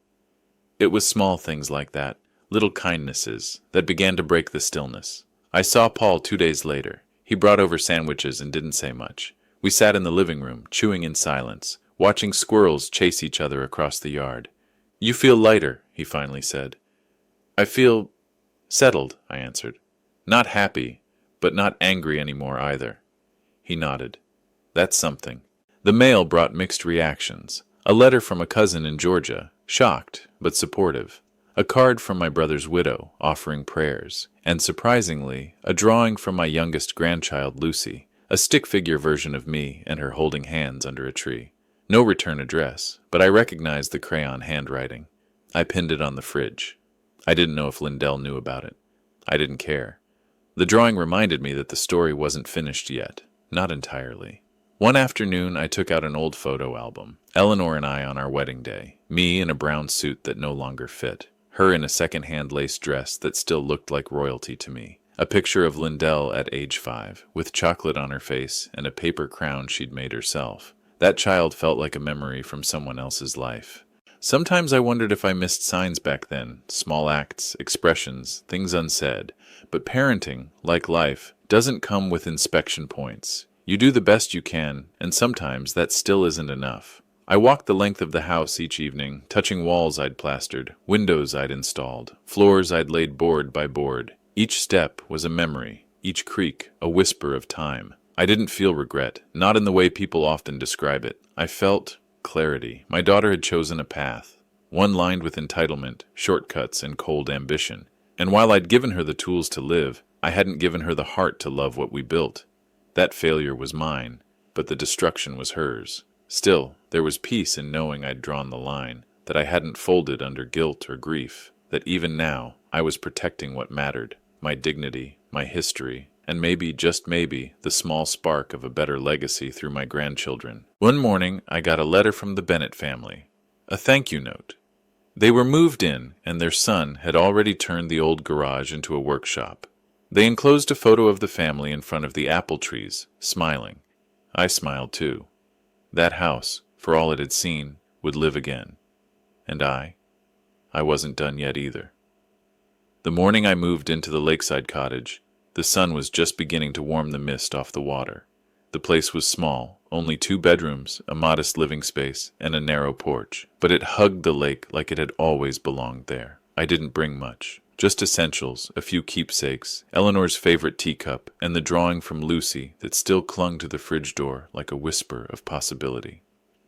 It was small things like that, little kindnesses, that began to break the stillness. I saw Paul 2 days later. He brought over sandwiches and didn't say much. We sat in the living room, chewing in silence, watching squirrels chase each other across the yard. You feel lighter, he finally said. I feel settled, I answered. Not happy, but not angry anymore either. He nodded. That's something. The mail brought mixed reactions. A letter from a cousin in Georgia, shocked but supportive. A card from my brother's widow, offering prayers. And surprisingly, a drawing from my youngest grandchild, Lucy, a stick figure version of me and her holding hands under a tree. No return address, but I recognized the crayon handwriting. I pinned it on the fridge. I didn't know if Lindell knew about it. I didn't care. The drawing reminded me that the story wasn't finished yet. Not entirely. One afternoon, I took out an old photo album. Eleanor and I on our wedding day. Me in a brown suit that no longer fit. Her in a second-hand lace dress that still looked like royalty to me. A picture of Lindell at age 5, with chocolate on her face and a paper crown she'd made herself. That child felt like a memory from someone else's life. Sometimes I wondered if I missed signs back then, small acts, expressions, things unsaid. But parenting, like life, doesn't come with inspection points. You do the best you can, and sometimes that still isn't enough. I walked the length of the house each evening, touching walls I'd plastered, windows I'd installed, floors I'd laid board by board. Each step was a memory, each creak a whisper of time. I didn't feel regret, not in the way people often describe it. I felt clarity. My daughter had chosen a path, one lined with entitlement, shortcuts, and cold ambition. And while I'd given her the tools to live, I hadn't given her the heart to love what we built. That failure was mine, but the destruction was hers. Still, there was peace in knowing I'd drawn the line, that I hadn't folded under guilt or grief, that even now I was protecting what mattered, my dignity, my history, and maybe, just maybe, the small spark of a better legacy through my grandchildren. One morning, I got a letter from the Bennett family, a thank you note. They were moved in, and their son had already turned the old garage into a workshop. They enclosed a photo of the family in front of the apple trees, smiling. I smiled too. That house, for all it had seen, would live again. And I wasn't done yet either. The morning I moved into the lakeside cottage, the sun was just beginning to warm the mist off the water. The place was small, only 2 bedrooms, a modest living space, and a narrow porch, but it hugged the lake like it had always belonged there. I didn't bring much, just essentials, a few keepsakes, Eleanor's favorite teacup, and the drawing from Lucy that still clung to the fridge door like a whisper of possibility.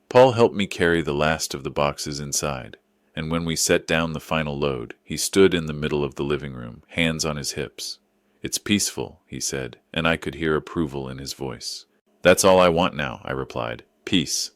Paul helped me carry the last of the boxes inside, and when we set down the final load, he stood in the middle of the living room, hands on his hips. It's peaceful, he said, and I could hear approval in his voice. That's all I want now, I replied. Peace.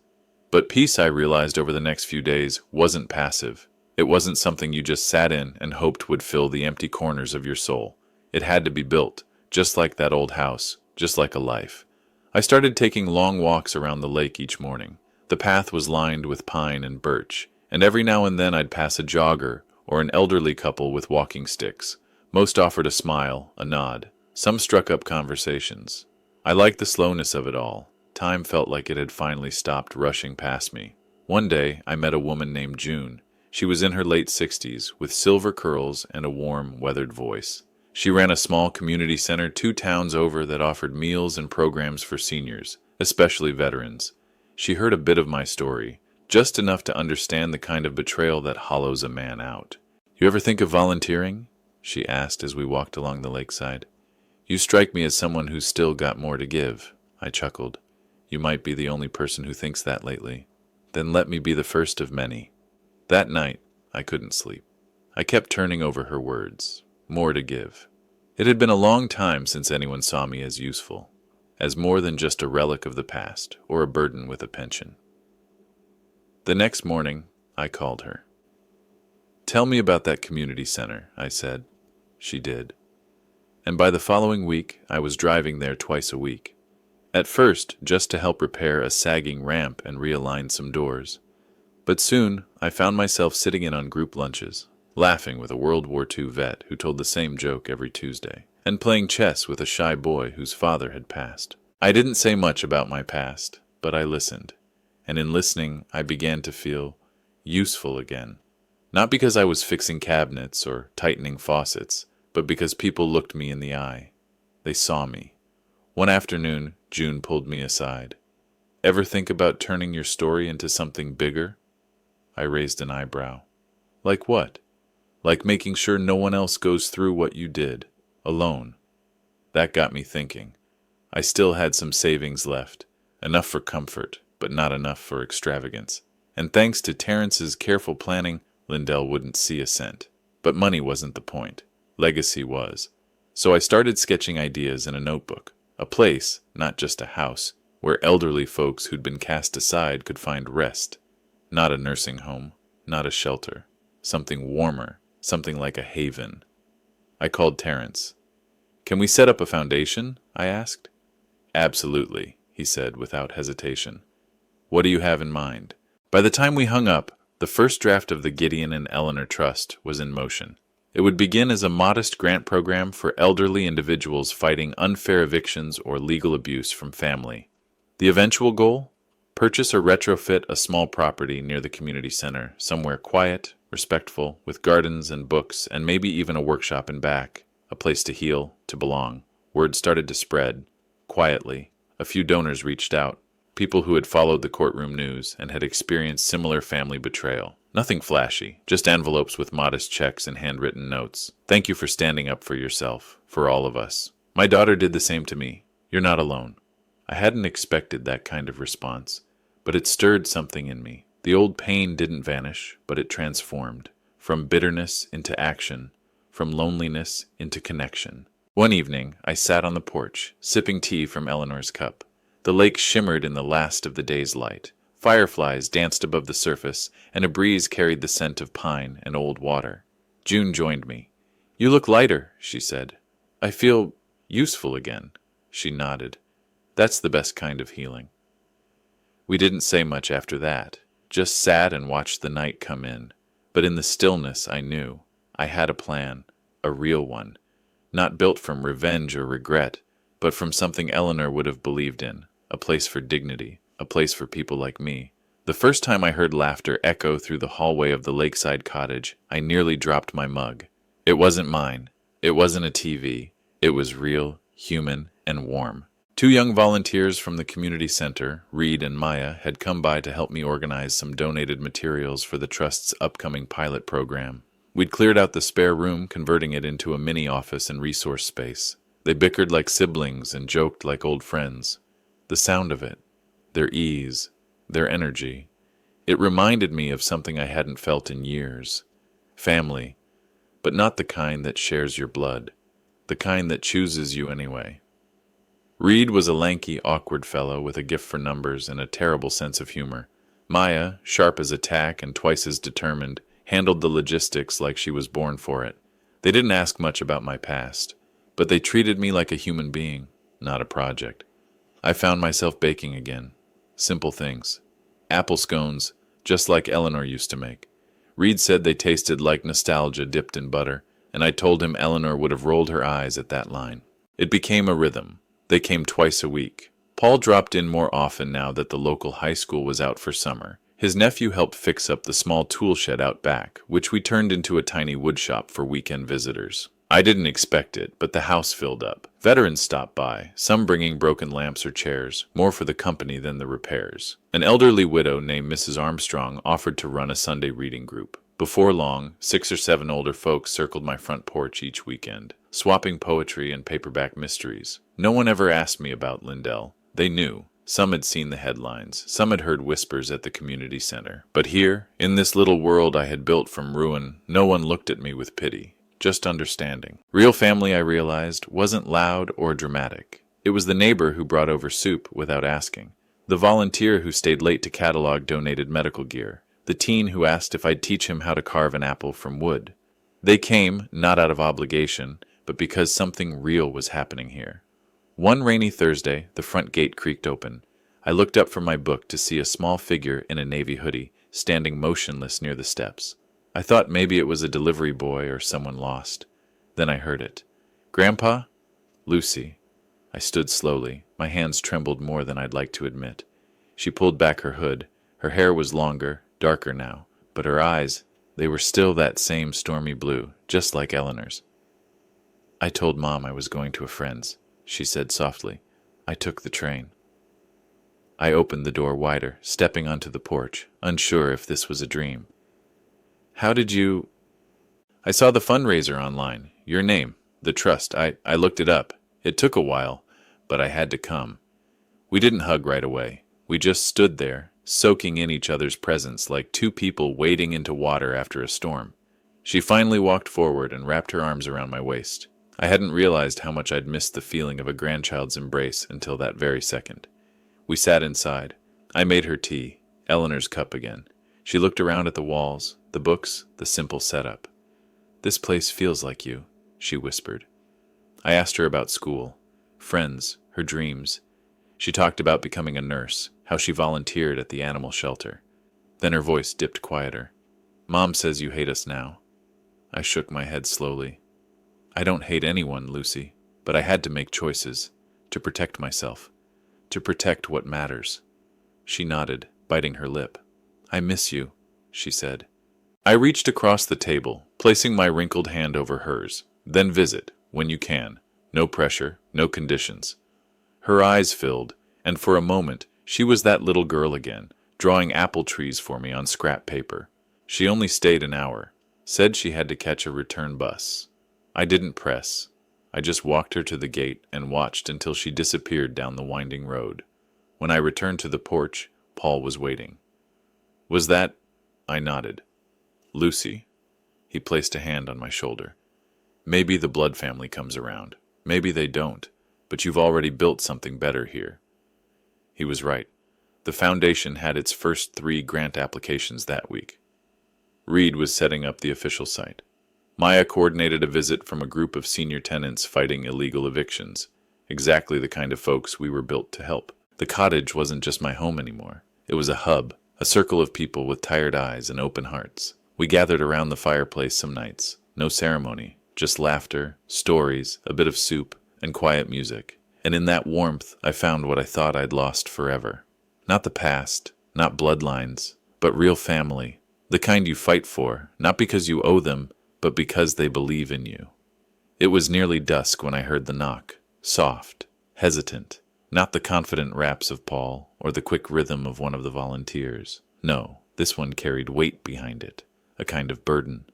But peace, I realized over the next few days, wasn't passive. It wasn't something you just sat in and hoped would fill the empty corners of your soul. It had to be built, just like that old house, just like a life. I started taking long walks around the lake each morning. The path was lined with pine and birch, and every now and then I'd pass a jogger or an elderly couple with walking sticks. Most offered a smile, a nod. Some struck up conversations. I liked the slowness of it all. Time felt like it had finally stopped rushing past me. One day, I met a woman named June. She was in her late 60s, with silver curls and a warm, weathered voice. She ran a small community center 2 towns over that offered meals and programs for seniors, especially veterans. She heard a bit of my story, just enough to understand the kind of betrayal that hollows a man out. "You ever think of volunteering?" she asked as we walked along the lakeside. "You strike me as someone who's still got more to give." I chuckled. "You might be the only person who thinks that lately. Then let me be the first of many." That night, I couldn't sleep. I kept turning over her words. More to give. It had been a long time since anyone saw me as useful, as more than just a relic of the past or a burden with a pension. The next morning, I called her. "Tell me about that community center," I said. She did. And by the following week, I was driving there twice a week. At first, just to help repair a sagging ramp and realign some doors. But soon, I found myself sitting in on group lunches, laughing with a World War II vet who told the same joke every Tuesday, and playing chess with a shy boy whose father had passed. I didn't say much about my past, but I listened. And in listening, I began to feel useful again. Not because I was fixing cabinets or tightening faucets, but because people looked me in the eye. They saw me. One afternoon, June pulled me aside. "Ever think about turning your story into something bigger?" I raised an eyebrow. "Like what?" "Like making sure no one else goes through what you did, alone." That got me thinking. I still had some savings left, enough for comfort, but not enough for extravagance. And thanks to Terrence's careful planning, Lindell wouldn't see a cent. But money wasn't the point. Legacy was. So I started sketching ideas in a notebook. A place, not just a house, where elderly folks who'd been cast aside could find rest. Not a nursing home, not a shelter. Something warmer, something like a haven. I called Terrence. "Can we set up a foundation?" I asked. "Absolutely," he said without hesitation. "What do you have in mind?" By the time we hung up, the first draft of the Gideon and Eleanor Trust was in motion. It would begin as a modest grant program for elderly individuals fighting unfair evictions or legal abuse from family. The eventual goal? Purchase or retrofit a small property near the community center, somewhere quiet, respectful, with gardens and books, and maybe even a workshop in back, a place to heal, to belong. Word started to spread. Quietly, a few donors reached out, people who had followed the courtroom news and had experienced similar family betrayal. Nothing flashy, just envelopes with modest checks and handwritten notes. "Thank you for standing up for yourself, for all of us. My daughter did the same to me. You're not alone." I hadn't expected that kind of response, but it stirred something in me. The old pain didn't vanish, but it transformed, from bitterness into action, from loneliness into connection. One evening, I sat on the porch, sipping tea from Eleanor's cup. The lake shimmered in the last of the day's light. Fireflies danced above the surface, and a breeze carried the scent of pine and old water. June joined me. "You look lighter," she said. "I feel useful again." She nodded. "That's the best kind of healing." We didn't say much after that, just sat and watched the night come in. But in the stillness I knew I had a plan, a real one, not built from revenge or regret, but from something Eleanor would have believed in, a place for dignity, a place for people like me. The first time I heard laughter echo through the hallway of the lakeside cottage, I nearly dropped my mug. It wasn't mine. It wasn't a TV. It was real, human, and warm. 2 young volunteers from the community center, Reed and Maya, had come by to help me organize some donated materials for the Trust's upcoming pilot program. We'd cleared out the spare room, converting it into a mini office and resource space. They bickered like siblings and joked like old friends. The sound of it, their ease, their energy, it reminded me of something I hadn't felt in years. Family, but not the kind that shares your blood, the kind that chooses you anyway. Reed was a lanky, awkward fellow with a gift for numbers and a terrible sense of humor. Maya, sharp as a tack and twice as determined, handled the logistics like she was born for it. They didn't ask much about my past, but they treated me like a human being, not a project. I found myself baking again. Simple things. Apple scones, just like Eleanor used to make. Reed said they tasted like nostalgia dipped in butter, and I told him Eleanor would have rolled her eyes at that line. It became a rhythm. They came twice a week. Paul dropped in more often now that the local high school was out for summer. His nephew helped fix up the small tool shed out back, which we turned into a tiny wood shop for weekend visitors. I didn't expect it, but the house filled up. Veterans stopped by, some bringing broken lamps or chairs, more for the company than the repairs. An elderly widow named Mrs. Armstrong offered to run a Sunday reading group. Before long, 6 or 7 older folks circled my front porch each weekend, swapping poetry and paperback mysteries. No one ever asked me about Lindell. They knew. Some had seen the headlines, some had heard whispers at the community center. But here, in this little world I had built from ruin, no one looked at me with pity. Just understanding. Real family, I realized, wasn't loud or dramatic. It was the neighbor who brought over soup without asking, the volunteer who stayed late to catalog donated medical gear, the teen who asked if I'd teach him how to carve an apple from wood. They came, not out of obligation, but because something real was happening here. One rainy Thursday, the front gate creaked open. I looked up from my book to see a small figure in a navy hoodie, standing motionless near the steps. I thought maybe it was a delivery boy or someone lost. Then I heard it. "Grandpa?" "Lucy." I stood slowly. My hands trembled more than I'd like to admit. She pulled back her hood. Her hair was longer, darker now, but her eyes, they were still that same stormy blue, just like Eleanor's. "I told Mom I was going to a friend's," she said softly. "I took the train." I opened the door wider, stepping onto the porch, unsure if this was a dream. "How did you—" "I saw the fundraiser online. Your name, the trust. I looked it up. It took a while, but I had to come." We didn't hug right away. We just stood there, soaking in each other's presence like two people wading into water after a storm. She finally walked forward and wrapped her arms around my waist. I hadn't realized how much I'd missed the feeling of a grandchild's embrace until that very second. We sat inside. I made her tea, Eleanor's cup again. She looked around at the walls, the books, the simple setup. "This place feels like you," she whispered. I asked her about school, friends, her dreams. She talked about becoming a nurse, how she volunteered at the animal shelter. Then her voice dipped quieter. "Mom says you hate us now." I shook my head slowly. "I don't hate anyone, Lucy, but I had to make choices, to protect myself, to protect what matters." She nodded, biting her lip. "I miss you," she said. I reached across the table, placing my wrinkled hand over hers. "Then visit, when you can. No pressure, no conditions." Her eyes filled, and for a moment, she was that little girl again, drawing apple trees for me on scrap paper. She only stayed an hour, said she had to catch a return bus. I didn't press. I just walked her to the gate and watched until she disappeared down the winding road. When I returned to the porch, Paul was waiting. "Was that—" I nodded. "Lucy?" He placed a hand on my shoulder. "Maybe the blood family comes around. Maybe they don't. But you've already built something better here." He was right. The foundation had its first 3 grant applications that week. Reed was setting up the official site. Maya coordinated a visit from a group of senior tenants fighting illegal evictions, exactly the kind of folks we were built to help. The cottage wasn't just my home anymore. It was a hub, a circle of people with tired eyes and open hearts. We gathered around the fireplace some nights. No ceremony, just laughter, stories, a bit of soup, and quiet music. And in that warmth, I found what I thought I'd lost forever. Not the past, not bloodlines, but real family. The kind you fight for, not because you owe them, but because they believe in you. It was nearly dusk when I heard the knock, soft, hesitant, not the confident raps of Paul or the quick rhythm of one of the volunteers. No, this one carried weight behind it, a kind of burden.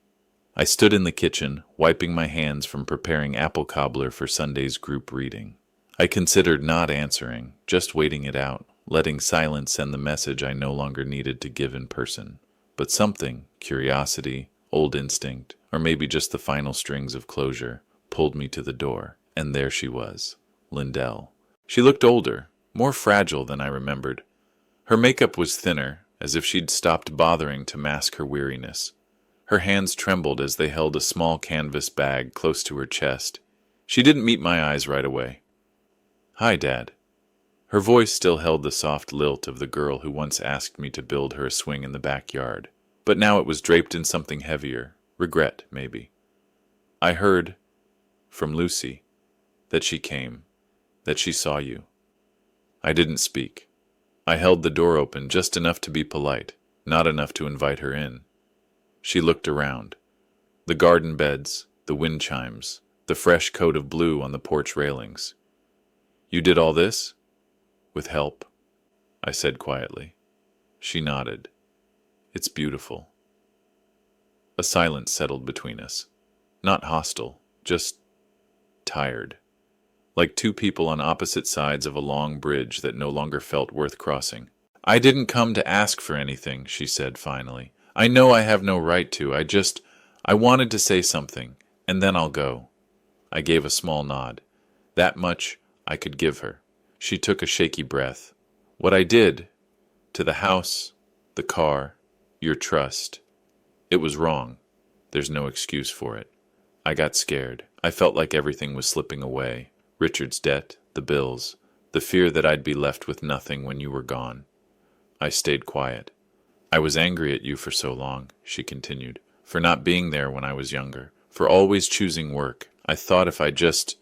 I stood in the kitchen, wiping my hands from preparing apple cobbler for Sunday's group reading. I considered not answering, just waiting it out, letting silence send the message I no longer needed to give in person. But something, curiosity, old instinct, or maybe just the final strings of closure, pulled me to the door, and there she was, Lindell. She looked older, more fragile than I remembered. Her makeup was thinner, as if she'd stopped bothering to mask her weariness. Her hands trembled as they held a small canvas bag close to her chest. She didn't meet my eyes right away. "Hi, Dad." Her voice still held the soft lilt of the girl who once asked me to build her a swing in the backyard, but now it was draped in something heavier, regret, maybe. "I heard, from Lucy, that she came. That she saw you. I didn't speak. I held the door open just enough to be polite, not enough to invite her in. She looked around. The garden beds, the wind chimes, the fresh coat of blue on the porch railings. You did all this? With help, I said quietly. She nodded. It's beautiful. A silence settled between us. Not hostile, just tired. Like two people on opposite sides of a long bridge that no longer felt worth crossing. I didn't come to ask for anything, she said finally. I know I have no right to. I wanted to say something, and then I'll go. I gave a small nod. That much I could give her. She took a shaky breath. What I did, to the house, the car, your trust, it was wrong. There's no excuse for it. I got scared. I felt like everything was slipping away. Richard's debt, the bills, the fear that I'd be left with nothing when you were gone. I stayed quiet. I was angry at you for so long, she continued, for not being there when I was younger, for always choosing work. I thought if I just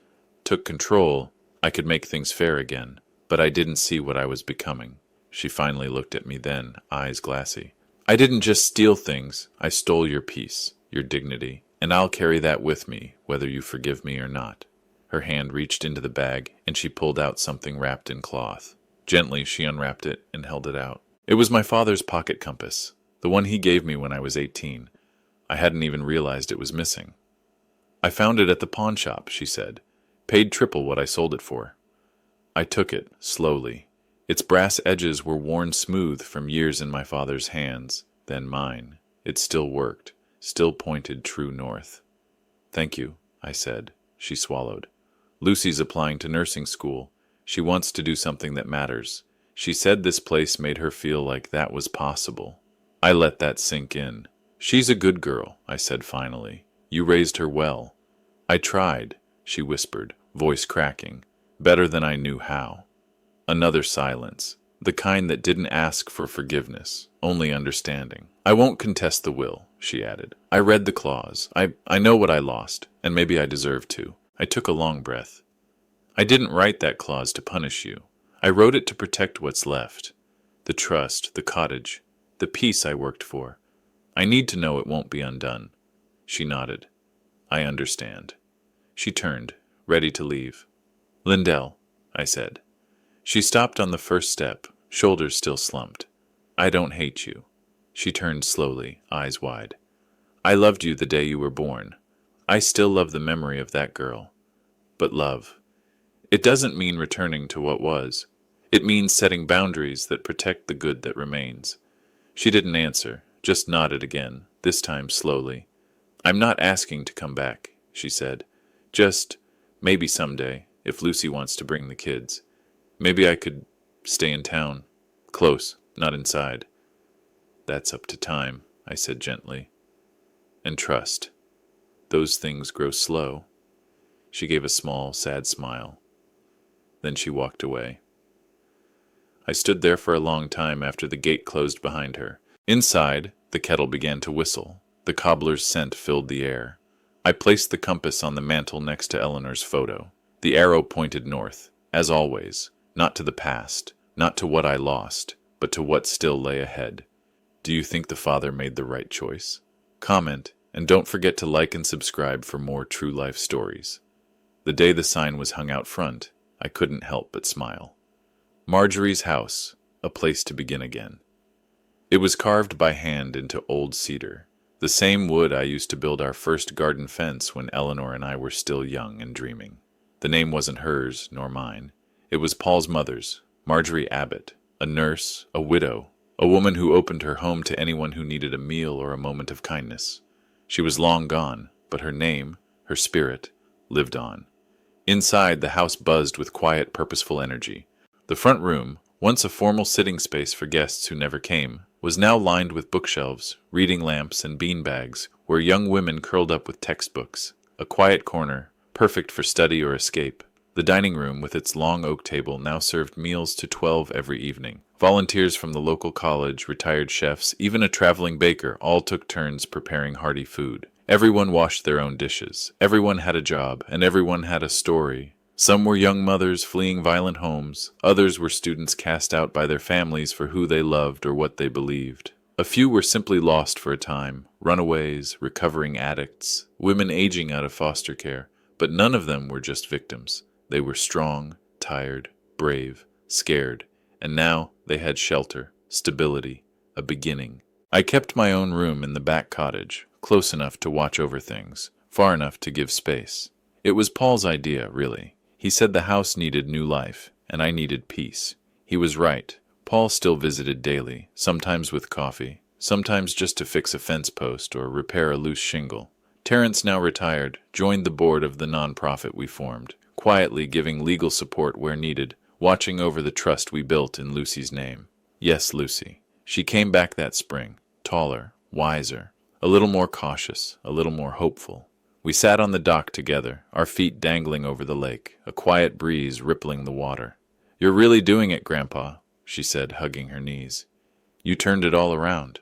took control, I could make things fair again, but I didn't see what I was becoming. She finally looked at me then, eyes glassy. I didn't just steal things, I stole your peace, your dignity, and I'll carry that with me, whether you forgive me or not. Her hand reached into the bag, and she pulled out something wrapped in cloth. Gently, she unwrapped it and held it out. It was my father's pocket compass, the one he gave me when I was 18. I hadn't even realized it was missing. I found it at the pawn shop, she said. Paid triple what I sold it for. I took it, slowly. Its brass edges were worn smooth from years in my father's hands, then mine. It still worked, still pointed true north. Thank you, I said. She swallowed. Lucy's applying to nursing school. She wants to do something that matters. She said this place made her feel like that was possible. I let that sink in. She's a good girl, I said finally. You raised her well. I tried, she whispered, voice cracking. Better than I knew how. Another silence, the kind that didn't ask for forgiveness, only understanding. I won't contest the will, she added. I read the clause. I know what I lost, and maybe I deserve to. I took a long breath. I didn't write that clause to punish you. I wrote it to protect what's left. The trust, the cottage, the peace I worked for. I need to know it won't be undone. She nodded. I understand. She turned, ready to leave. Lindell, I said. She stopped on the first step, shoulders still slumped. I don't hate you. She turned slowly, eyes wide. I loved you the day you were born. I still love the memory of that girl. But love, it doesn't mean returning to what was. It means setting boundaries that protect the good that remains. She didn't answer, just nodded again, this time slowly. I'm not asking to come back, she said. Just, maybe someday, if Lucy wants to bring the kids. Maybe I could stay in town. Close, not inside. That's up to time, I said gently. And trust. Those things grow slow. She gave a small, sad smile. Then she walked away. I stood there for a long time after the gate closed behind her. Inside, the kettle began to whistle. The cobbler's scent filled the air. I placed the compass on the mantel next to Eleanor's photo. The arrow pointed north, as always, not to the past, not to what I lost, but to what still lay ahead. Do you think the father made the right choice? Comment, and don't forget to like and subscribe for more true life stories. The day the sign was hung out front, I couldn't help but smile. Marjorie's house, a place to begin again. It was carved by hand into old cedar, the same wood I used to build our first garden fence when Eleanor and I were still young and dreaming. The name wasn't hers nor mine. It was Paul's mother's, Marjorie Abbott, a nurse, a widow, a woman who opened her home to anyone who needed a meal or a moment of kindness. She was long gone, but her name, her spirit, lived on. Inside, the house buzzed with quiet, purposeful energy. The front room, once a formal sitting space for guests who never came, was now lined with bookshelves, reading lamps, and beanbags, where young women curled up with textbooks. A quiet corner, perfect for study or escape. The dining room, with its long oak table, now served meals to 12 every evening. Volunteers from the local college, retired chefs, even a traveling baker, all took turns preparing hearty food. Everyone washed their own dishes. Everyone had a job, and everyone had a story, Some were young mothers fleeing violent homes, others were students cast out by their families for who they loved or what they believed. A few were simply lost for a time, runaways, recovering addicts, women aging out of foster care, but none of them were just victims. They were strong, tired, brave, scared, and now they had shelter, stability, a beginning. I kept my own room in the back cottage, close enough to watch over things, far enough to give space. It was Paul's idea, really. He said the house needed new life, and I needed peace. He was right. Paul still visited daily, sometimes with coffee, sometimes just to fix a fence post or repair a loose shingle. Terrence, now retired, joined the board of the nonprofit we formed, quietly giving legal support where needed, watching over the trust we built in Lucy's name. Yes, Lucy. She came back that spring, taller, wiser, a little more cautious, a little more hopeful. We sat on the dock together, our feet dangling over the lake, a quiet breeze rippling the water. "You're really doing it, Grandpa," she said, hugging her knees. "You turned it all around."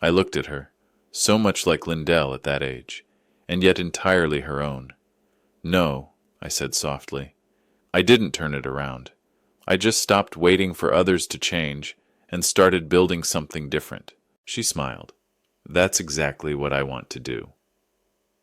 I looked at her, so much like Lindell at that age, and yet entirely her own. "No," I said softly. "I didn't turn it around. I just stopped waiting for others to change and started building something different." She smiled. "That's exactly what I want to do."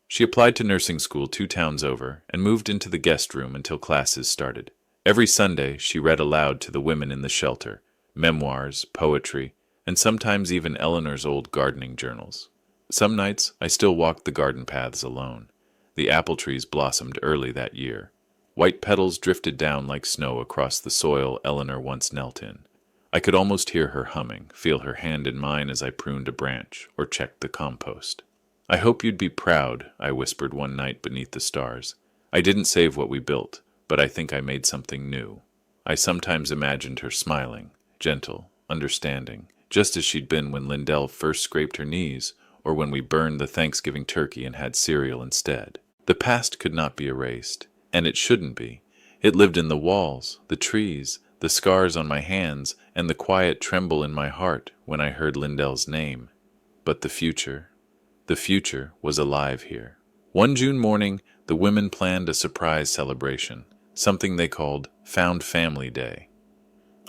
She applied to nursing school 2 towns over and moved into the guest room until classes started. Every Sunday, she read aloud to the women in the shelter, memoirs, poetry, and sometimes even Eleanor's old gardening journals. Some nights, I still walked the garden paths alone. The apple trees blossomed early that year. White petals drifted down like snow across the soil Eleanor once knelt in. I could almost hear her humming, feel her hand in mine as I pruned a branch or checked the compost. "I hope you'd be proud," I whispered one night beneath the stars. "I didn't save what we built, but I think I made something new." I sometimes imagined her smiling, gentle, understanding, just as she'd been when Lindell first scraped her knees, or when we burned the Thanksgiving turkey and had cereal instead. The past could not be erased, and it shouldn't be. It lived in the walls, the trees, the scars on my hands, and the quiet tremble in my heart when I heard Lindell's name. But the future was alive here. One June morning, the women planned a surprise celebration, something they called Found Family Day.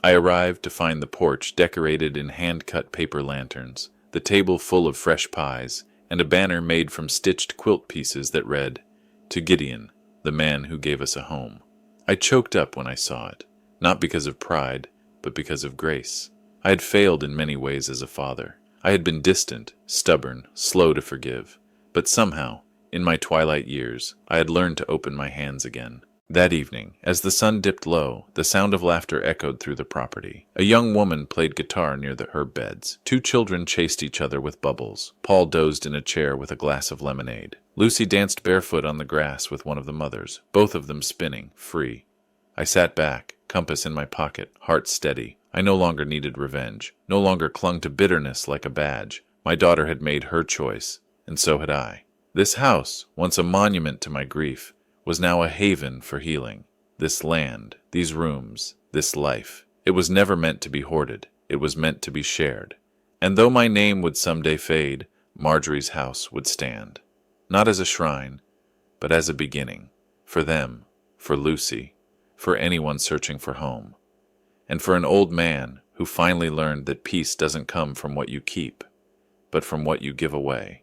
I arrived to find the porch decorated in hand-cut paper lanterns, the table full of fresh pies, and a banner made from stitched quilt pieces that read, "To Gideon, the man who gave us a home." I choked up when I saw it, not because of pride, but because of grace. I had failed in many ways as a father. I had been distant, stubborn, slow to forgive. But somehow, in my twilight years, I had learned to open my hands again. That evening, as the sun dipped low, the sound of laughter echoed through the property. A young woman played guitar near the herb beds. 2 children chased each other with bubbles. Paul dozed in a chair with a glass of lemonade. Lucy danced barefoot on the grass with one of the mothers, both of them spinning, free. I sat back, compass in my pocket, heart steady. I no longer needed revenge, no longer clung to bitterness like a badge. My daughter had made her choice, and so had I. This house, once a monument to my grief, was now a haven for healing. This land, these rooms, this life. It was never meant to be hoarded. It was meant to be shared. And though my name would someday fade, Marjorie's house would stand. Not as a shrine, but as a beginning. For them, for Lucy, for anyone searching for home. And for an old man who finally learned that peace doesn't come from what you keep, but from what you give away.